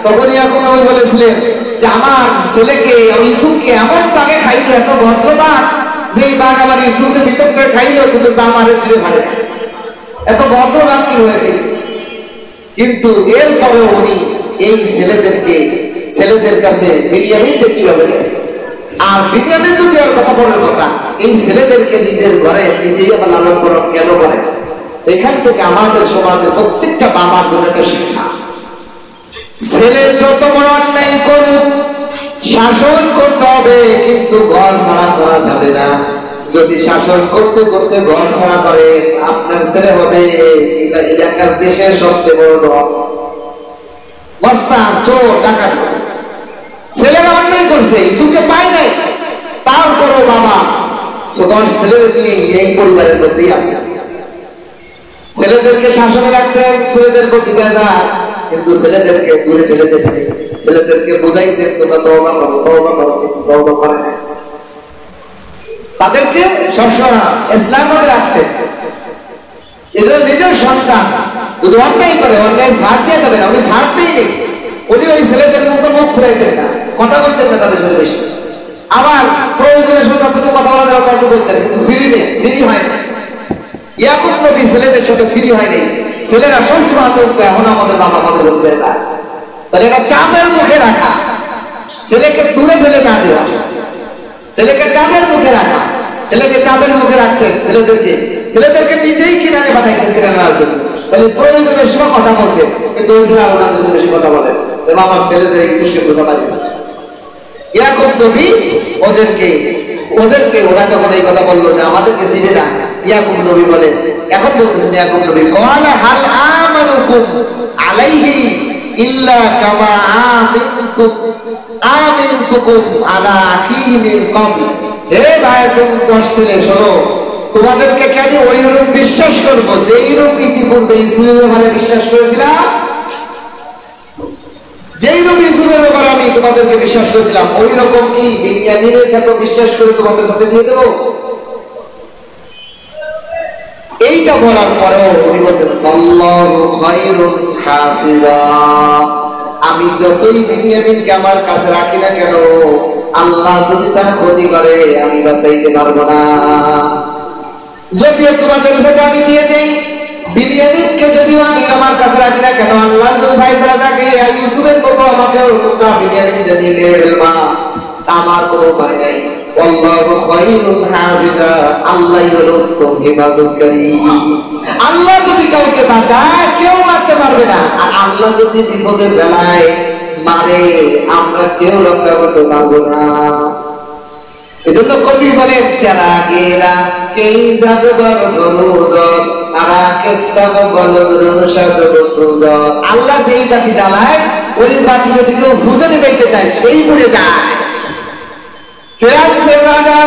তখন ইয়াকুব নবী বলেছিলেন যে আমার ছেলেকে ইউসুফকে এমন বাঘে খাইলো, এত ভদ্র বাঘ যে এই বাঘ আমার ইউসুফকে ভিতর করে খাইলো, কিন্তু জামারে ছিঁড়ে ভাড়ে না, এত ভদ্র বাঘ কি হয়ে? কিন্তু এরপরে উনি এই ছেলেদের কাছে বিনিয়ামিনকে কিভাবে দেয়? আর বিনিয়ামিন যদি আর কথা বলার কথা, এই ছেলেদেরকে নিজের ঘরে নিজেই আবার লালন পালন কেন করে? এখান থেকে আমাদের সমাজের প্রত্যেকটা বাবার জন্য একটা শিক্ষা, ছেলে যত বড় অন্যায় করুক শাসন করতে হবে, কিন্তু ঘর ছাড়া করা যাবে না। যদি শাসন করতে করতে ঘর ছাড়া করে, আপনার ছেলে হবে এলাকার দেশের সবচেয়ে বড় মস্তান, চোর, ডাকাত। ছেলেরা অন্যায় করছে, ইউসুফকে পায় নাই, তারপরও বাবা 10 ছেলে নিয়ে এই পরিবারের মধ্যেই আছে। ছেলেদেরকে শাসনে রাখছেন, ছেলেদের প্রতি বেজার, কিন্তু ছেলেদেরকে দূরে ফেলে দেন, ছেলেদেরকে বোঝাইছেন তোমরা তওবা করো, তওবা করো, কিন্তু তওবা করে না। তাদেরকে সবসময় ইসলাম মধ্যে রাখছেন। এজন্য নিজের সন্তান যদি অন্যায় করে অন্যায় ছাড় দিয়ে যাবে না, উনি ছাড় দিয়ে নেই। উনি ওই ছেলেদের মতো মুখ ফুরাইতেন না, কথা বলতেন না তাদের সাথে বেশি। আবার প্রয়োজনের সাথে যতটুকু কথা বলা যাবে ততটুকু বলতেন, কিন্তু ফ্রি হয় না। ইয়াকুব নবী ছেলেদের সাথে ফ্রি হয়নি। ছেলেরা সবসময় আতঙ্ক, এখন আমাদের বাবা আমাদের বলতে যায়। তাহলে এটা চাপের মুখে রাখা, ছেলেকে দূরে ফেলে না দেওয়া, ছেলেকে চাপের মুখে রাখা। ছেলেকে চাপের মুখে রাখছেন, ছেলেদেরকে নিজেই কিনারে পাঠাইছেন কিনে নেওয়ার জন্য। তাহলে প্রয়োজনের সময় কথা বলছেন, কিন্তু ওই ছেলে আপনার যদি বেশি কথা বলেন এবং আমার ছেলেদের ইসুকে ধোকা বানিয়ে দিচ্ছে। ইয়াকুব নবী ওদেরকে ওরা যখন এই কথা বললো যে আমাদেরকে দিবে না, ইয়াকুব নবী বলেন, এখন বলতেছেন ইয়াকুব নবী, ক্বালা হাল আমানুকুম আলাইহি ইল্লা কামা আমিনতুকুম আলা আখিহি মিন ক্বাবল। হে ভাই, তুমি 10 ছেলে শোনো, তোমাদেরকে কি আমি ওইরকম বিশ্বাস করবো যেইরকম ইতিপূর্বে ইসুফের ব্যাপারে বিশ্বাস করেছিলাম? যেইরকম ইসুফের ব্যাপারে আমি তোমাদেরকে বিশ্বাস করেছিলাম, ওই রকম কি বিনিয়ামীনের ক্ষেত্রে বিশ্বাস করে তোমাদের সাথে দিয়ে দেবো? এইটা বলার পরেও উনি বলছেন, আল্লাহু খায়রুন হাফিজা। আমি যতই বিনিয়ামীনকে আমার কাছে রাখি না কেন, আল্লাহ যদি তার ক্ষতি করে আমি বাঁচাইতে পারবো না। যদিও তোমাদের সাথে আমি দিয়ে দেই, বিনিয়ামীনকে যদিও আমি আমার কাছে রাখি না কেন, আল্লাহ যদি ফায়সালা থাকে ইউসুফের মতো আমাকেও তোমরা বিনিয়ামীনকে দিয়ে মেরে ফেলবা, আমার কোনো উপায় নাই। আল্লাহু খায়রুন হাফিজা, আল্লাহই হলো উত্তম হেফাজতকারী। আল্লাহ যদি কাউকে বাঁচায় কেউ মারতে পারবে না, আর আল্লাহ যদি বিপদের বেলায় মারে আমরা কেউ রক্ষা করতে পারবো না। এজন্য কবি বলেন, চারাগেরা কেই জাদবার ফরুজত আরা কেস্তাব বলদরুন সাদব সুজত। আল্লাহ যেই বাতি জ্বালায় ওই বাতি যদি কেউ ফুঁকে নিবাইতে চায় সেই পুড়ে যায়। ফ্রান্সের রাজা,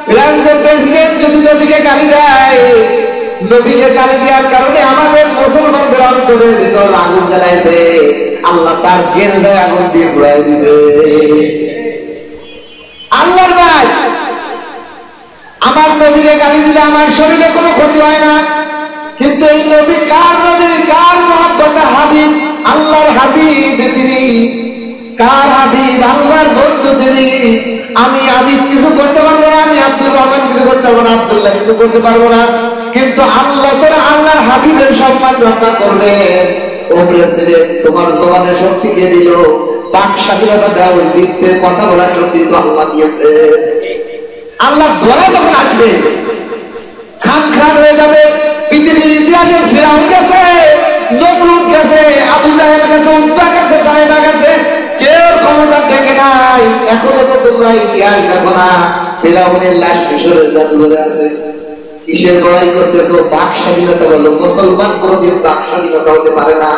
ফ্রান্সের প্রেসিডেন্ট যদি নবীকে গালি দেয়, নবীকে গালি দেওয়ার কারণে আমাদের মুসলমানদের অন্তরের ভিতর আগুন জ্বালাইছে, আল্লাহ তার গেরজায় আগুন দিয়ে পুড়াই দিছে। আল্লাহর ভাই, আমার নবীরে গালি দিলে আমার শরীরে কোনো ক্ষতি হয় না, কিন্তু এই নবী কার নবী, কার মহব্বতের হাবিব, আল্লাহর হাবিব তিনি। কার হাবিব? আল্লাহর বন্ধু তিনি। আমি হাবিব কিছু করতে পারবো না, আমি আব্দুর রহমান কিছু করতে পারবো না, আব্দুল্লাহ কিছু করতে পারবো না, কিন্তু আল্লাহ তোরা আল্লাহর হাবিবের সম্মান রক্ষা করবেন। ও প্রেসিডেন্ট, তোমার জবানের শক্তি দিয়ে দিল, বাক স্বাধীনতা দেওয়া হয়েছে, জিততে কথা বলার শক্তি তো আল্লাহ দিয়েছে। আল্লাহ ধরা যখন আসবে খান খান হয়ে যাবে। পৃথিবীর ইতিহাসে ফিরাউন গেছে, নমরুদ গেছে, আবু জাহেল গেছে, উতবা গেছে, সাহেবা গেছে, কেউ ক্ষমতা দেখে নাই। এখনো তো তোমরা ইতিহাস দেখো না, ফিরাউনের লাশ মিশরের জাদুঘরে আছে। কিসের লড়াই করতেছো? বাক স্বাধীনতা বলো। মুসলমান কোনদিন বাক স্বাধীনতা হতে পারে না।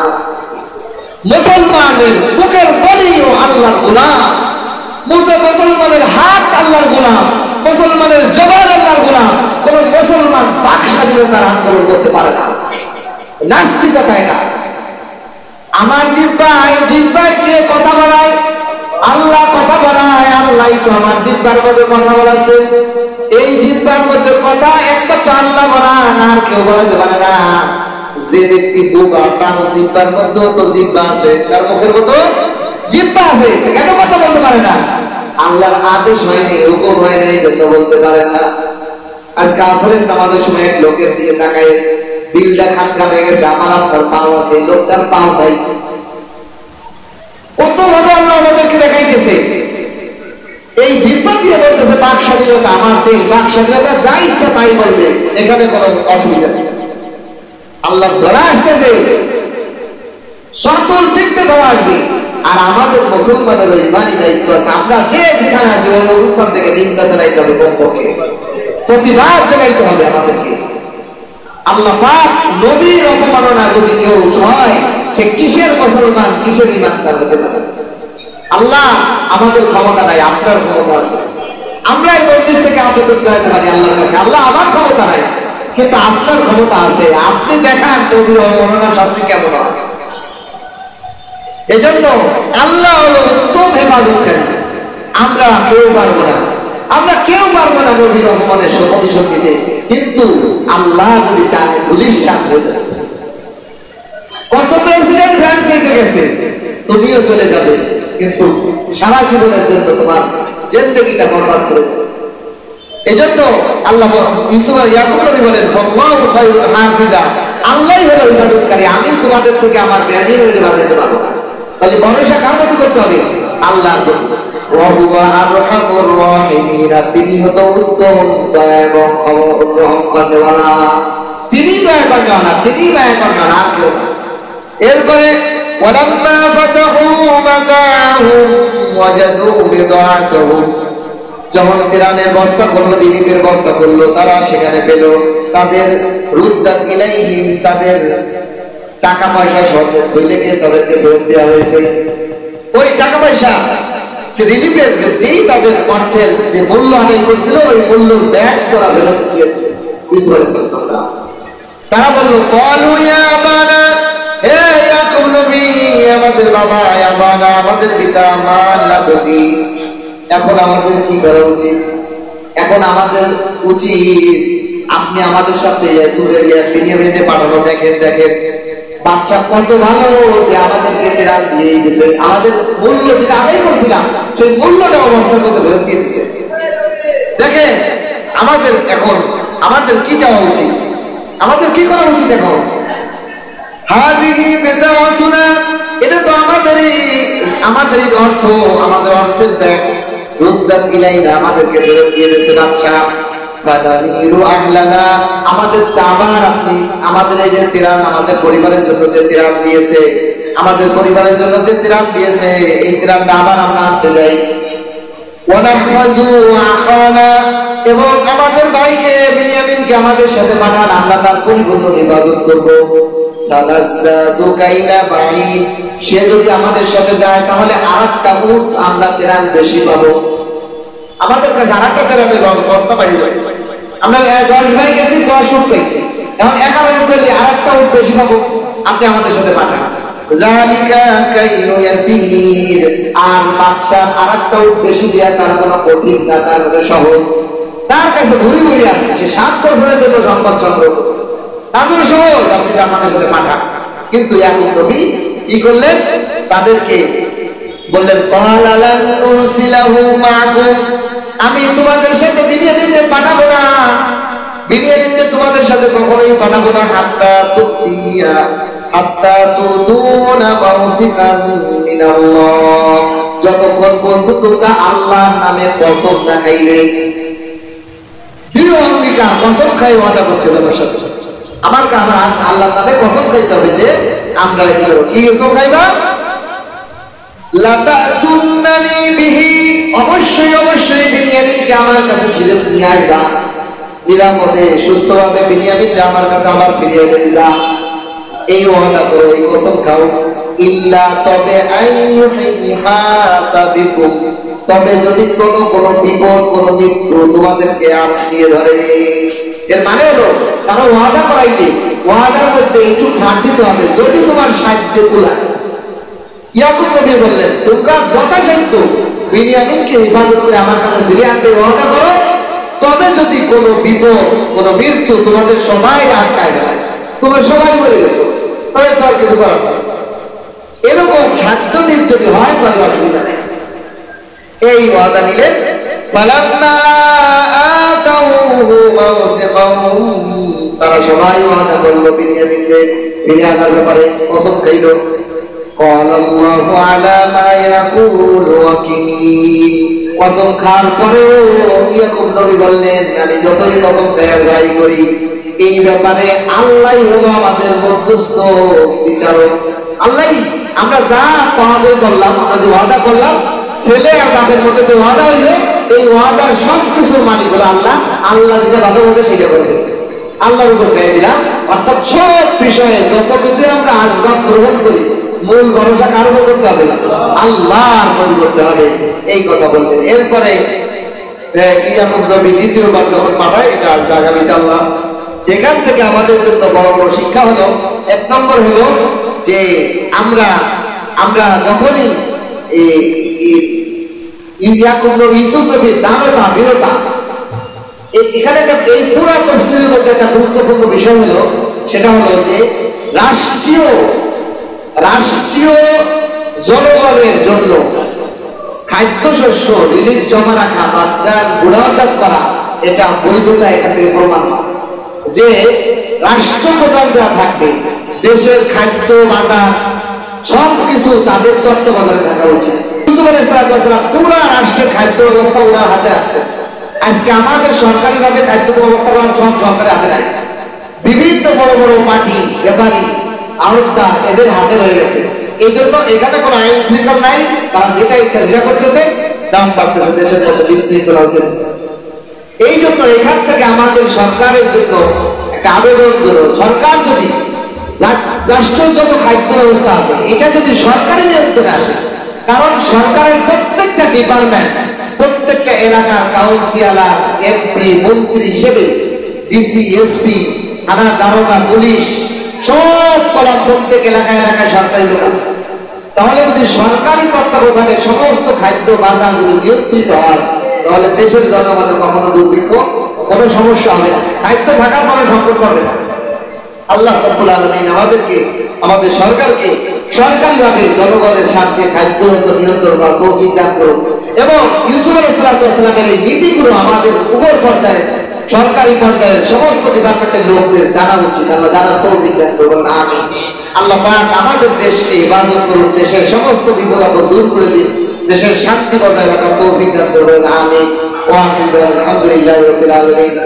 মুসলমানের বুকের বলিও আল্লাহর গোলাম, মুসলমানের হাত আল্লাহর গোলাম, মুসলমানের জবান আল্লাহর গোলাম। কোন মুসলমান বাক স্বাধীনতার আন্দোলন করতে পারে না, নাস্তিকতা এটা। আমার জিহ্বায় কে কথা বলায়? আল্লাহ কথা বলায়। আল্লাহ তো আমার জিহ্বার মধ্যে কথা বলাচ্ছে। এই জিহ্বার মধ্যে কথা একটা তো আল্লাহ বলান, আর কেউ বলাতে পারে না। যে ব্যক্তি বোবা তার জিহ্বার মধ্যে তো জিহ্বা আছে, তার মুখের মতো জিহ্বা আছে, কেন কথা বলতে পারে না? আল্লাহর আদেশ হয়নি, হুকুম হয় নাই, জন্য বলতে পারে না। আজকে আসরের নামাজের সময় এক লোকের দিকে তাকায় দিলটা খানকা হয়ে গেছে, আমার আপনার পাও আছে, লোকটার পাও নাই। কত ভাবে আল্লাহ আমাদেরকে দেখাইতেছে। এই জিহ্বা দিয়ে বলতেছে বাক স্বাধীনতা, আমার দিল বাক স্বাধীনতা, যা ইচ্ছা তাই বলবে, এখানে কোনো অসুবিধা নেই। আল্লাহ ধরা আসতেছে, চতুর্দিক থেকে ধরা আসবে। আর আমাদের মুসলমানের ইমানি দায়িত্ব আছে, আমরা যে যেখানে আছি ওই অবস্থান থেকে নিন্দা জানাইতে হবে, কমপক্ষে প্রতিবাদ জানাইতে হবে আমাদেরকে। আল্লাহ পাক নবীর অপমাননা যদি কেউ হয়, সে কিসের মুসলমান, কিসের ইমানদার হতে পারে? আল্লাহ, আমাদের ক্ষমতা নাই, আপনার ক্ষমতা আছে। আমরা এই মজলিস থেকে আবেদন চাইতে পারি আল্লাহর কাছে, আল্লাহ আমার ক্ষমতা নাই, কিন্তু আপনার ক্ষমতা আছে, আপনি দেখান নবীর অবমাননার শাস্তি কেমন হয়। এজন্য আল্লাহ হলো উত্তম হেফাজতকারী। আমরা কেউ পারবো না, আমরা কেউ পারবো না নবীর অপমানের প্রতিশোধ দিতে, কিন্তু আল্লাহ যদি চায় পুলিশ শাস্তি হয়ে যাবে। গেছে, তুমিও চলে যাবে, কিন্তু সারা জীবনের জন্য তোমার জিন্দেগিটা বরবাদ করে দেবে। এজন্য আল্লাহ ইউসুফ ইয়াকুব নবী বলেন, আল্লাহু খায়রুল হাফিজা, আল্লাহই হলো ইবাদতকারী, আমি তোমাদের থেকে আমার বেয়াদবি ইবাদত করতে পারবো না। তাহলে ভরসা কার প্রতি করতে হবে? আল্লাহর প্রতি। ওয়া হুয়া আরহামুর রাহিমিন, তিনি হলো উত্তম দয়া এবং রহম করেওয়ালা, তিনি দয়া করেওয়ালা, তিনি মায়া করেওয়ালা, আর কেউ না। এরপরে ওয়ালাম্মা ফাতাহু মাতাহুম ওয়াজাদু বিদাআতাহুম, যখন তিরানের বস্তা খুললো, রিলিফের বস্তা খুললো, তারা সেখানে পেল তাদের রুদ্দাত ইলাইহিম, তাদের টাকা পয়সা সব থইলেকে তাদেরকে ফেরত দেওয়া হয়েছে। ওই টাকা পয়সা রিলিফের মধ্যেই তাদের অর্থের যে মূল্য আদায় করছিল ওই মূল্য ব্যাক করা ফেরত দিয়েছে। তারা বললো, ক্বালু ইয়া আবানা, হে ইয়াকুব নবী, আমাদের বাবা, আবানা, আমাদের পিতা, মান নাবগী, এখন আমাদের কি করা উচিত? এখন আমাদের উচিত আপনি আমাদের সাথে বিনিয়ামিনে পাঠানো। দেখেন দেখেন বাচ্চা কত ভালো যে আমাদেরকে তেরান দিয়ে দিয়েছে, আমাদের মূল্য যেটা আদায় করছিলাম সেই মূল্যটা অবস্থার মধ্যে ফেরত দিয়ে দিচ্ছে। দেখেন আমাদের এখন আমাদের কি যাওয়া উচিত, আমাদের কি করা উচিত এখন? হাদিহি বিদাআতুনা, এটা তো আমাদেরই অর্থ, আমাদের অর্থের ব্যাগ। রুদ্দাত ইলাইনা, আমাদেরকে ফেরত দিয়ে দিয়েছে বাচ্চা। ফাদামিরু আহলানা, আমাদের আবার আপনি আমাদের এই যে তিরান, আমাদের পরিবারের জন্য যে তিরান দিয়েছে, আমাদের পরিবারের জন্য যে তিরান দিয়েছে, এই তিরানটা আবার আমরা আনতে যাই। ওয়ানাহফাজু আখানা, এবং আমাদের ভাইকে বিনিয়ামিনকে আমাদের সাথে পাঠান, আমরা তার পরিপূর্ণ ইবাদত করব। সানাজদাদু কাইলা বাঈদ, সে যদি আমাদের সাথে যায় তাহলে আরেকটা উট আমরা তিরান বেশি পাবো। আমাদের কাছে আরেকটা তিরানের বস্তা পাই যাবে। আমরা 10 ভাই গেছি, 10 উট পেয়েছি, এখন 11 উট পেলে আরেকটা উট বেশি পাবো, আপনি আমাদের সাথে পাঠান। জালিকা কাইলু ইয়াসির, আর বাদশা আরেকটা উট বেশি দেয়া তার কোনো কঠিন না, তার কাছে সহজ, তার কাছে ভুরি ভুরি আছে, সে 7 বছরের জন্য সম্পদ সংগ্রহ করছে, তার জন্য সহজ, আপনি আমাদের সাথে পাঠান। কিন্তু ইয়াকুব নবী কি করলেন? তাদেরকে বললেন, ক্বালা লান নুরসিলাহু মাআকুম, আমি তোমাদের সাথে বিনিয়ামিনকে পাঠাবো না, বিনিয়ামিনকে তোমাদের সাথে কখনোই পাঠাবো না, হাত্তা তুতুনা মাউসিকান মিনাল্লাহ, যতক্ষণ পর্যন্ত তোমরা আল্লাহর নামে কসম না খাইবে। দৃঢ় অঙ্গীকার, কসম খাই ওয়াদা করতে হবে সাথে আমার আল্লাহর নামে কসম খাইতে হবে যে আমরা কি কসম খাইবা? লাতাতুন্নানি বিহি, অবশ্যই অবশ্যই বিনিয়ামিনকে আমার কাছে ফিরে নিয়ে আসবা, নিরাপদে সুস্থভাবে বিনিয়ামিনকে আমার কাছে আবার ফিরিয়ে এনে দিবা, এই ওয়াদা করো, এই কসম খাও। ইল্লা, তবে আইয়ুহিহাতা বিকুম, তবে যদি কোনো বিপদ, কোনো মৃত্যু তোমাদেরকে আটকিয়ে ধরে। এর মানে হলো তারা ওয়াদা করাইলে ওয়াদার মধ্যে একটু ছাড় দিতে হবে, যদি তোমার সাহায্যে কুলায়। ইয়াকুব নবী বললেন, তোমরা যথাসাধ্য বিনিয়ামিনকে ইবাদত করে আমার কাছে ফিরিয়ে আনতে ওয়াদা করো, তবে যদি কোনো বিপদ, কোনো মৃত্যু তোমাদের সবাই আটকায় দেয়, তোমরা সবাই মরে গেছো, তবে তার কিছু করার নেই। এরকম সাধ্য যদি হয় তাহলে অসুবিধা নেই। এই ওয়াদা নিলেন। তারা সবাই ওয়াদা করলো বিনিয়ামিনকে ফিরিয়ে আনার ব্যাপারে, কসম খাইল। কসম খাওয়ার পরেও ইয়াকুব নবী বললেন, আমি যতই কসম খাই করি, এই ব্যাপারে আল্লাহ হলো আমাদের মধ্যস্থ বিচারক। আল্লাহ, আমরা যা পাওয়াবে বললাম, আমরা যে ওয়াদা করলাম, ছেলে আর বাপের মধ্যে যে ওয়াদা হইলো, এই ওয়াদার সবকিছুর মালিক হলো আল্লাহ। আল্লাহ যেটা ভালো বলতে সেটা করবে, আল্লাহর উপর ছেড়ে দিলাম। অর্থাৎ সব বিষয়ে যত কিছু আমরা আসবাব গ্রহণ করি, মূল ভরসা কার উপর করতে হবে? আল্লাহর উপর করতে হবে, এই কথা বলতেন। এরপরে ইয়াকুব নবী দ্বিতীয়বার যখন পাঠায়, এটা আসবে আগামীটা আল্লাহ। এখান থেকে আমাদের জন্য বড় বড় শিক্ষা হলো, 1 নম্বর হলো যে আমরা যখনই ইয়াকুব নবী ইউসুফ নবীর দানতা বীরতা, এখানে এই পুরা তাফসীরের মধ্যে একটা গুরুত্বপূর্ণ বিষয় হলো, সেটা হলো যে রাষ্ট্রীয় রাষ্ট্রীয় জনগণের জন্য খাদ্যশস্য রিলিজ জমা রাখা বা গুণাজাত করা, এটা বৈধতা এখান থেকে প্রমাণ যে রাষ্ট্রপ্রধান যা থাকবে দেশের খাদ্য বাজার সবকিছু তাদের তত্ত্বাবধানে থাকা উচিত। পুরা রাষ্ট্রের খাদ্য ব্যবস্থা ওনার হাতে রাখছে। আজকে আমাদের সরকারি ভাবে খাদ্য ব্যবস্থা করার সব সরকারের হাতে নাই, বিভিন্ন বড় বড় পার্টি ব্যাপারী আড়তদার এদের হাতে রয়ে গেছে। এই জন্য এখানে কোনো আইন শৃঙ্খলা নাই, তারা যেটা ইচ্ছা সেটা করতেছে, দাম বাড়তেছে, দেশের মধ্যে বিশৃঙ্খলা হতেছে। এই জন্য এখান থেকে আমাদের সরকারের জন্য একটা আবেদন করো, সরকার যদি রাষ্ট্রের যত খাদ্য ব্যবস্থা আছে এটা যদি সরকারি নিয়ন্ত্রণে আসে, কারণ সরকারের প্রত্যেকটা ডিপার্টমেন্ট, প্রত্যেকটা এলাকার কাউন্সিলর, এমপি, মন্ত্রী হিসেবে ডিসি, এসপি, থানা, দারোগা, পুলিশ সব কলা প্রত্যেক এলাকায় এলাকায় সরকারি লোক আছে। তাহলে যদি সরকারি তত্ত্বাবধানে সমস্ত খাদ্য বাজার যদি নিয়ন্ত্রিত হয়, তাহলে দেশের জনগণের কখনো দুর্ভিক্ষ, কোনো সমস্যা হবে না, খাদ্য থাকার কোনো সংকট হবে না। আল্লাহ রাব্বুল আলামিন আমাদেরকে, আমাদের সরকারকে সরকারিভাবে জনগণের স্বার্থে খাদ্য নিয়ন্ত্রণ করার তৌফিক দান করুন এবং ইউসুফ আলাইহিস সালামের এই নীতিগুলো আমাদের উপর পর্যায়ে সরকারি পর্যায়ের সমস্ত ডিপার্টমেন্টের লোকদের জানা উচিত। আল্লাহ জানার তৌফিক দান করুন, আমিন। আল্লাহ পাক আমাদের দেশকে ইবাদত করুন, দেশের সমস্ত বিপদ আপদ দূর করে দিন, দেশের শান্তি বজায় রাখার তৌফিক দান করুন, আমিন। ওয়া আখিরু আলহামদুলিল্লাহি রাব্বিল আলামিন।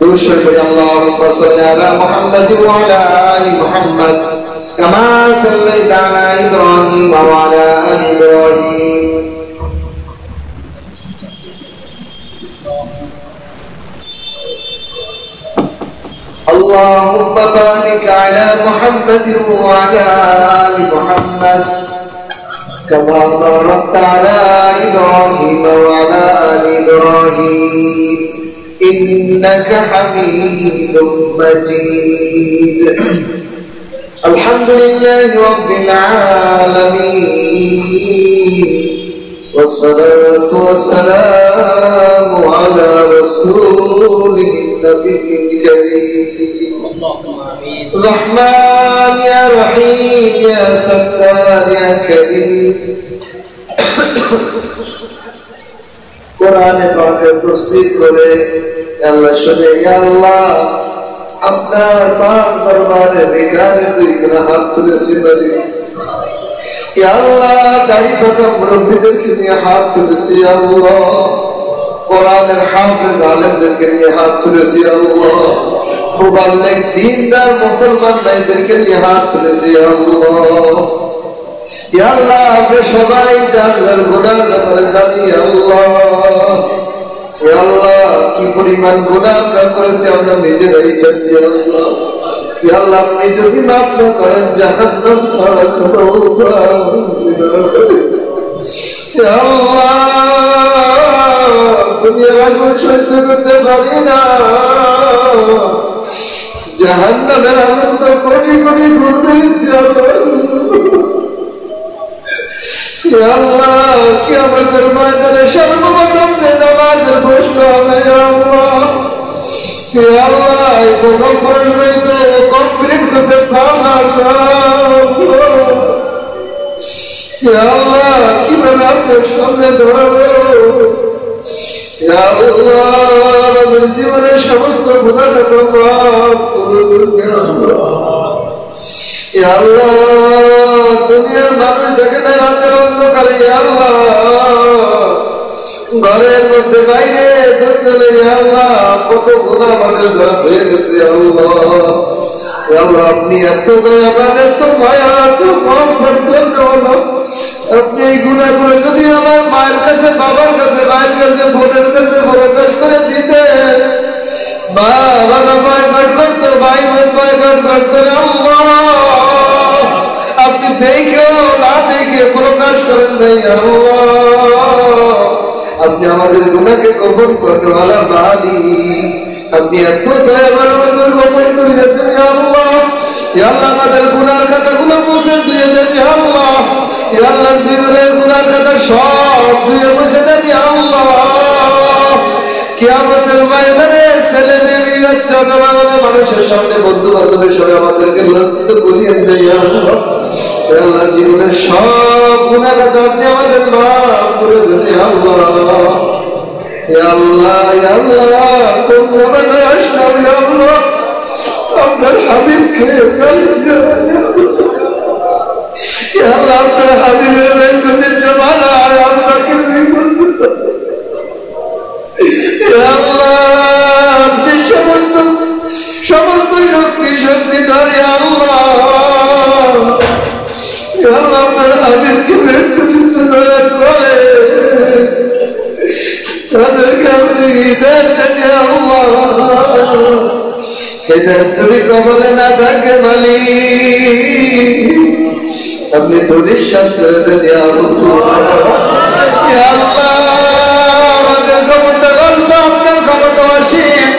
اللهم صل على محمد وعلى آل محمد كما صليت على إبراهيم وعلى آل إبراهيم اللهم بارك على محمد وعلى آل محمد كما باركت على إبراهيم وعلى آل إبراهيم إنك حميد مجيد الحمد لله رب العالمين والصلاة والسلام على رسوله النبي الكريم رحمن يا رحيم يا ستار يا كريم কোরআনে পাকের তাফসীর করে আল্লাহ শুনে, ইয়া আল্লাহ আপনার পাক দরবারে বেকারের দুই কোন হাত তুলেছি বলি, ইয়া আল্লাহ দাড়ি কাটা মুরব্বিদেরকে নিয়ে হাত তুলেছি, আল্লাহ কোরআনের হাফেজ আলেমদেরকে নিয়ে হাত তুলেছি, আল্লাহ মুবাল্লিগ দ্বীনদার মুসলমান ভাইদেরকে নিয়ে হাত তুলেছি, আল্লাহ ইয়া আল্লাহ আমরা সবাই যার যার গুনাহ ব্যাপারে জানি, আল্লাহ ইয়া আল্লাহ কি পরিমাণ গুনাহ আমরা করেছি আমরা নিজেরাই জানি, আল্লাহ ইয়া আল্লাহ আপনি যদি মাফ না করেন জাহান্নাম ছাড়া কোনো উপায় ইয়া আল্লাহ দুনিয়ার আগুন সহ্য করতে পারি না, জাহান্নামের আগুন তো কোটি কোটি গুণ দেওয়া আল্লাহ কিয়ামতের ময়দানে সর্বপ্রথম যে নামাজের প্রশ্ন হবে, আল্লাহ এই প্রথম প্রশ্নই তো কমপ্লিট করতে পারলাম না, আল্লাহ কিভাবে আপনার সামনে ধরাবো, আমাদের জীবনের সমস্ত গুনাহটাকে মাফ করে দিন, আল্লাহ দুনিয়ার মানুষ দেখে না রাতের অন্ধকারে, আল্লাহ ঘরের মধ্যে বাইরে চলে, আল্লাহ কত গুনাহ আমাদের ধরা হয়ে গেছে, আল্লাহ আপনি এত দয়াবান, এত মায়া, এত মহব্বত, আপনি এই গুনাহগুলো যদি আমার মায়ের কাছে, বাবার কাছে, ভাইয়ের কাছে, বোনের কাছে বরকত করে দিতেন, মা বাবা বয়কট করতো, ভাই বোন বয়কট করতো, আল্লাহ আপনি দেখেও না দেখে প্রকাশ করেন নাই, আল্লাহ আপনি আমাদের গুনাহকে গোপন করতে ওয়ালা মালিক, আপনি এত দয়াবান আমাদের গোপন করে দিয়েছেন, আল্লাহ আল্লাহ আমাদের গুনার খাতাগুলো মুছে দিয়ে দেন, আল্লাহ আল্লাহ জীবনের গুনার খাতা সব ধুয়ে মুছে দেন, আল্লাহ কিয়ামতের ময়দানে ছেলে মেয়ে বাচ্চা মানুষের সামনে বন্ধু বান্ধবের সঙ্গে আমাদেরকে লজ্জিত করিয়ে দেয়, আল্লাহ আল্লাহ জীবনের সব গুনাহ কথা আপনি আমাদের মাফ করে দেন আল্লাহ। আল্লাহ আল্লাহ কোন জামানায় আসলাম আল্লাহ, আপনার হাবিবকে আল্লাহ, আপনার হাবিবের বেকুজির জামানায় আমরা কিছুই বলতে আল্লাহ, আপনি সমস্ত শক্তি শক্তি ধরে আল্লাহ, আল্লাহ আপনার হাবিবকে বেকুজিত ধরে করে তাদেরকে আপনি হিদায়াত দেন আল্লাহ। হিদায়াত যদি কবলে না থাকে মালিক আপনি ধনিশ্বাস করে দেন আল্লাহ। আমাদের ক্ষমতা গল্প, আপনার ক্ষমতা অসীম।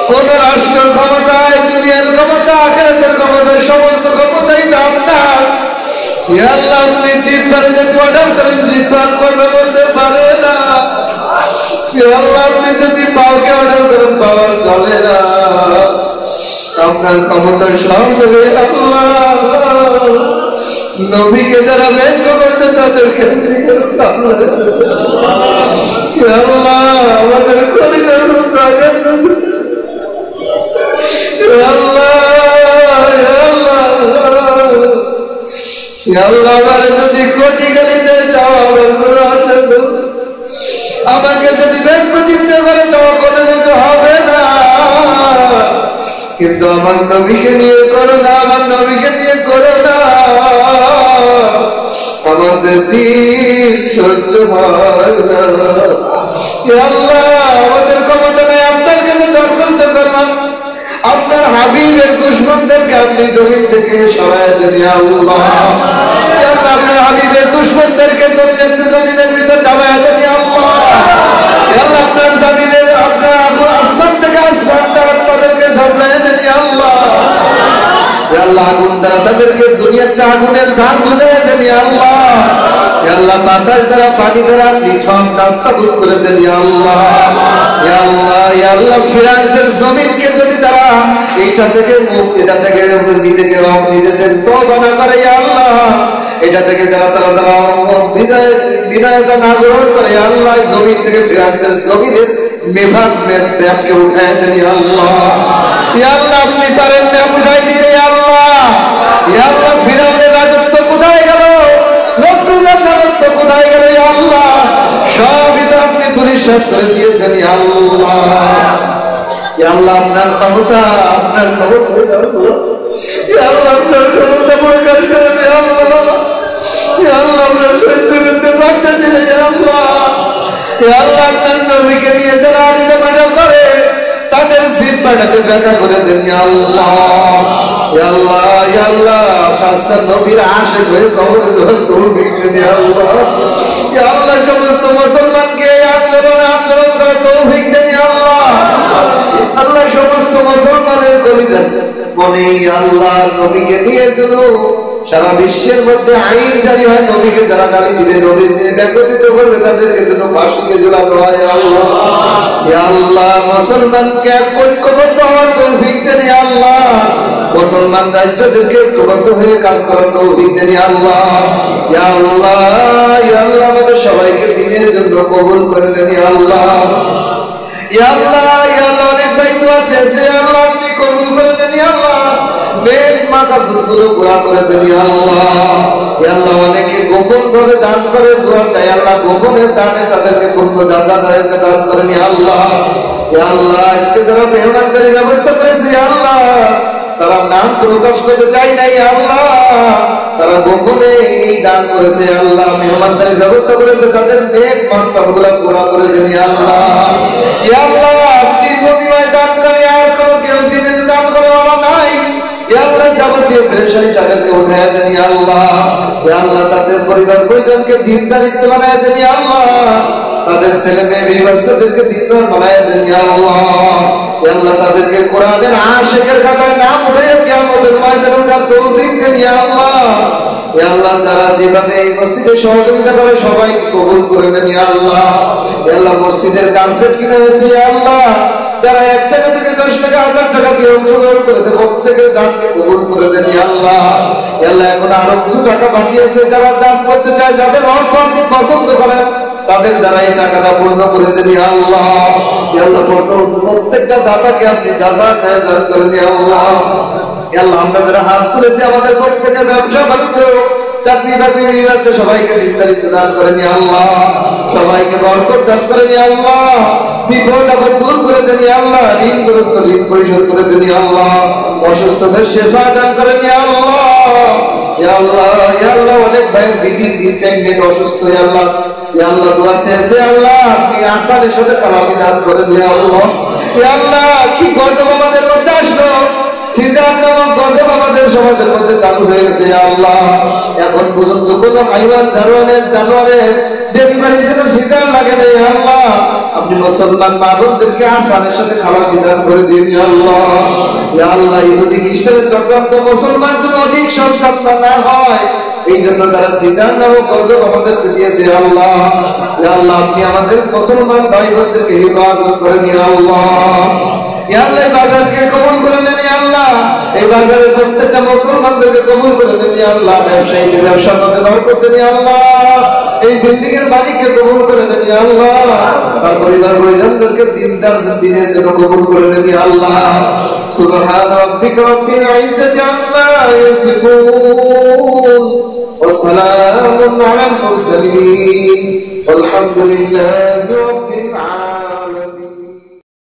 কোন রাষ্ট্রের ক্ষমতায়, দুনিয়ার ক্ষমতা, আখিরাতের ক্ষমতা, সমস্ত ক্ষমতাই তো আপনার। আল্লাহ আপনি জিহ্বার যদি অর্ডার করেন জিহ্বার কথা বলতে পারে না। আল্লাহ আপনি যদি পাওকে অর্ডার করেন পাওয়ার চলে না। আপনার ক্ষমতার সব দেবে আল্লাহ। নবীকে যারা ব্যঙ্গ করছে তাদেরকে আল্লাহ আমাদের কলিজার আল্লাহ আমার যদি কোটি গালিতে যাওয়া আমাকে যদি ব্যঙ্গ চিন্তা করে দেওয়া কোনো কিছু হবে না, কিন্তু আমার নবীকে নিয়ে করো না, আমার নবীকে নিয়ে করো না। আমাদের দিন সহ্য হয় না আল্লাহ। আমাদের ক্ষমতা নেই, আপনার কাছে দরখাস্ত করলাম আপনার হাবিবের দুশমনদেরকে আপনি জমিন থেকে সরায় দেন আল্লাহ। আপনার হাবিবের দুশমনদেরকে জমিনের ভিতর নামায় দেন আল্লাহ। আপনার জমিনের আপনার আসমান থেকে আসমান তারা তাদেরকে সামলায় দেন আল্লাহ। আল্লাহ আগুন দ্বারা তাদেরকে দুনিয়াতে আগুনের ধান বুঝাই দেন আল্লাহ। আল্লাহ বাতাস দ্বারা পানি দ্বারা আপনি সব নাস্তাবুদ করে দেন আল্লাহ। আল্লাহ ফিরান্সের জমিনকে যদি তারা এটা থেকে নিজেদের তওবা না করে আল্লাহ, এটা থেকে যারা তারা বিনয়তা না গ্রহণ করে আল্লাহ, জমিন থেকে ফিরান্সের জমিনের মেভাবকে উঠায় দেন আল্লাহ। আল্লাহ আপনি পারেন না উঠাই দিতে আল্লাহ। আল্লাহ ফিরাউনের রাজত্ব কোথায় গেল, নমরুদের রাজত্ব কোথায় গেল আল্লাহ, সবই তো আপনি ধূলিসাৎ করে দিয়েছেন আল্লাহ। আল্লাহ আপনার ক্ষমতা, আপনার ক্ষমতা আল্লাহ, আপনার ক্ষমতা প্রকাশ করেন আল্লাহ। আল্লাহ আপনার সহ্য করতে পারতেছেন আল্লাহ। আল্লাহ আপনার নবীকে নিয়ে যারা আলিদামানা করে তাদের জিহ্বাটাকে ব্যাখ্যা করে দেন আল্লাহ। আল্লাহ আল্লাহ শাস্ত্র নবীর আশিক হয়ে কবরে যখন তৌফিক দেন আল্লাহ। আল্লাহ সমস্ত মুসলমানকে আন্দোলন করে তৌফিক দেন আল্লাহ। আল্লাহ সমস্ত মুসলমানের কলিজা মনে আল্লাহ নবীকে নিয়ে দিল সারা বিশ্বের মধ্যে আইন জারি হয়, নবীকে যারা গালি দিবে, নবী ব্যক্তিত্ব করবে তাদেরকে জন্য ফাঁসিতে ঝুলানো হয় আল্লাহ। আল্লাহ মুসলমানকে ঐক্যবদ্ধ হওয়ার তৌফিক দেন আল্লাহ। মুসলমান রাজ্যদেরকে ঐক্যবদ্ধ হয়ে কাজ করার তৌফিক দেন আল্লাহ। আল্লাহ আল্লাহ আমাদের সবাইকে দ্বীনের জন্য কবুল করে নেন আল্লাহ। আল্লাহ আল্লাহ অনেক ভাই তো আছে সে আল্লাহ আপনি কবুল করে নেন আল্লাহ। অনেকে গোপন ভাবে দান করে দোয়া চাই আল্লাহ, গোপনের দানে তাদেরকে পূর্ণ যাচাদারিতে দান করেন আল্লাহ। আল্লাহ আজকে যারা মেহমানদারির ব্যবস্থা করেছে আল্লাহ, তারা নাম প্রকাশ করতে চাই নাই আল্লাহ, তারা গোপনে এই দান করেছে আল্লাহ, মেহমানদারির ব্যবস্থা করেছে, তাদের নেক মাকসাদগুলো পুরা করে দেন আল্লাহ। আল্লাহ আপনি প্রতিমায় দান করে আর কোনো কেউ দিনের দান করে বলা নাই আল্লাহ। যাবতীয় পেরেশানি তাদেরকে উঠায় দেন আল্লাহ। আল্লাহ তাদের পরিবার পরিজনকে দিনদারিত্ব বানায় দেন আল্লাহ, তাদের ছেলে মেয়ে বিবাহদেরকে দিনদার বানায় দেন আল্লাহ। আল্লাহ তাদেরকে কোরআনের আশিকের খাতায় নাম উঠে কিয়ামতের ময়দানে ওঠার তৌফিক দেন আল্লাহ। আল্লাহ যারা যেভাবে এই মসজিদে সহযোগিতা করে সবাইকে কবুল করে নেন আল্লাহ। আল্লাহ মসজিদের কার্পেট কিনে হয়েছে আল্লাহ, যারা 1 টাকা থেকে 10 টাকা 1000 টাকা দিয়ে অংশগ্রহণ করেছে প্রত্যেকের দানকে কবুল করে দেন আল্লাহ। আল্লাহ এখন আরো কিছু টাকা বাকি আছে, যারা দান করতে চায়, যাদের অর্থ আপনি পছন্দ করেন, তাদের দ্বারা এই টাকাটা পূর্ণ করে দেন আল্লাহ। আল্লাহ প্রত্যেকটা দাতাকে আপনি যাজা খায় দান করেন আল্লাহ। আল্লাহ আমরা যারা হাত তুলেছি, আমাদের প্রত্যেকের ব্যবসা বাণিজ্য চাকরি বাকরি আছে, সবাইকে বিস্তারিত দান করেন আল্লাহ, সবাইকে বরকত দান করেন আল্লাহ, বিপদ আপদ দূর করে দেন আল্লাহ, ঋণগ্রস্ত ঋণ পরিশোধ করে দেন আল্লাহ, অসুস্থদের সেবা দান করেন আল্লাহ। আল্লাহ অনেক ভাই বিধি প্রেগনেন্ট অসুস্থ আল্লাহ, আল্লাহ দোয়া চেয়েছে আল্লাহ, আপনি আসানের সাথে খালাসি দান করেন আল্লাহ। আল্লাহ কি গজব আমাদের মধ্যে আসলো, সিজার নামক গজব আমাদের সমাজের মধ্যে চালু হয়ে গেছে আল্লাহ। এখন পর্যন্ত কোন হাইওয়ান জানোয়ারের ডেলিভারির জন্য সিজার লাগে নাই আল্লাহ, আপনি মুসলমান মা বোনদেরকে আসানের সাথে খালাসি দান করে দিন আল্লাহ। আল্লাহ ইহুদি খ্রিস্টানের চক্রান্ত মুসলমান যেন অধিক সন্তান না হয়, এই জন্য তারা সিজার নামক গজব আমাদেরকে দিয়েছে আল্লাহ। আল্লাহ আপনি আমাদের মুসলমান ভাই বোনদেরকে হিফাজত করে নিন আল্লাহ। আল্লাহ বাজারকে কবুল করে নেন আল্লাহ, এই বাজারের প্রত্যেকটা মুসলমানদেরকে কবুল করে নেন আল্লাহ, ব্যবসায়ীদের ব্যবসার মধ্যে বরকত দেন আল্লাহ, এই বিল্ডিং এর মালিককে কবুল করে নেন আল্লাহ, তার পরিবার পরিজনদেরকে দিনদার দিনের জন্য কবুল করে নেন আল্লাহ। সুবহান রাব্বিকা রাব্বিল ইজ্জাতি আম্মা ইয়াসিফুন ওয়া সালামুন আলাল মুরসালিন ওয়ালহামদুলিল্লাহ।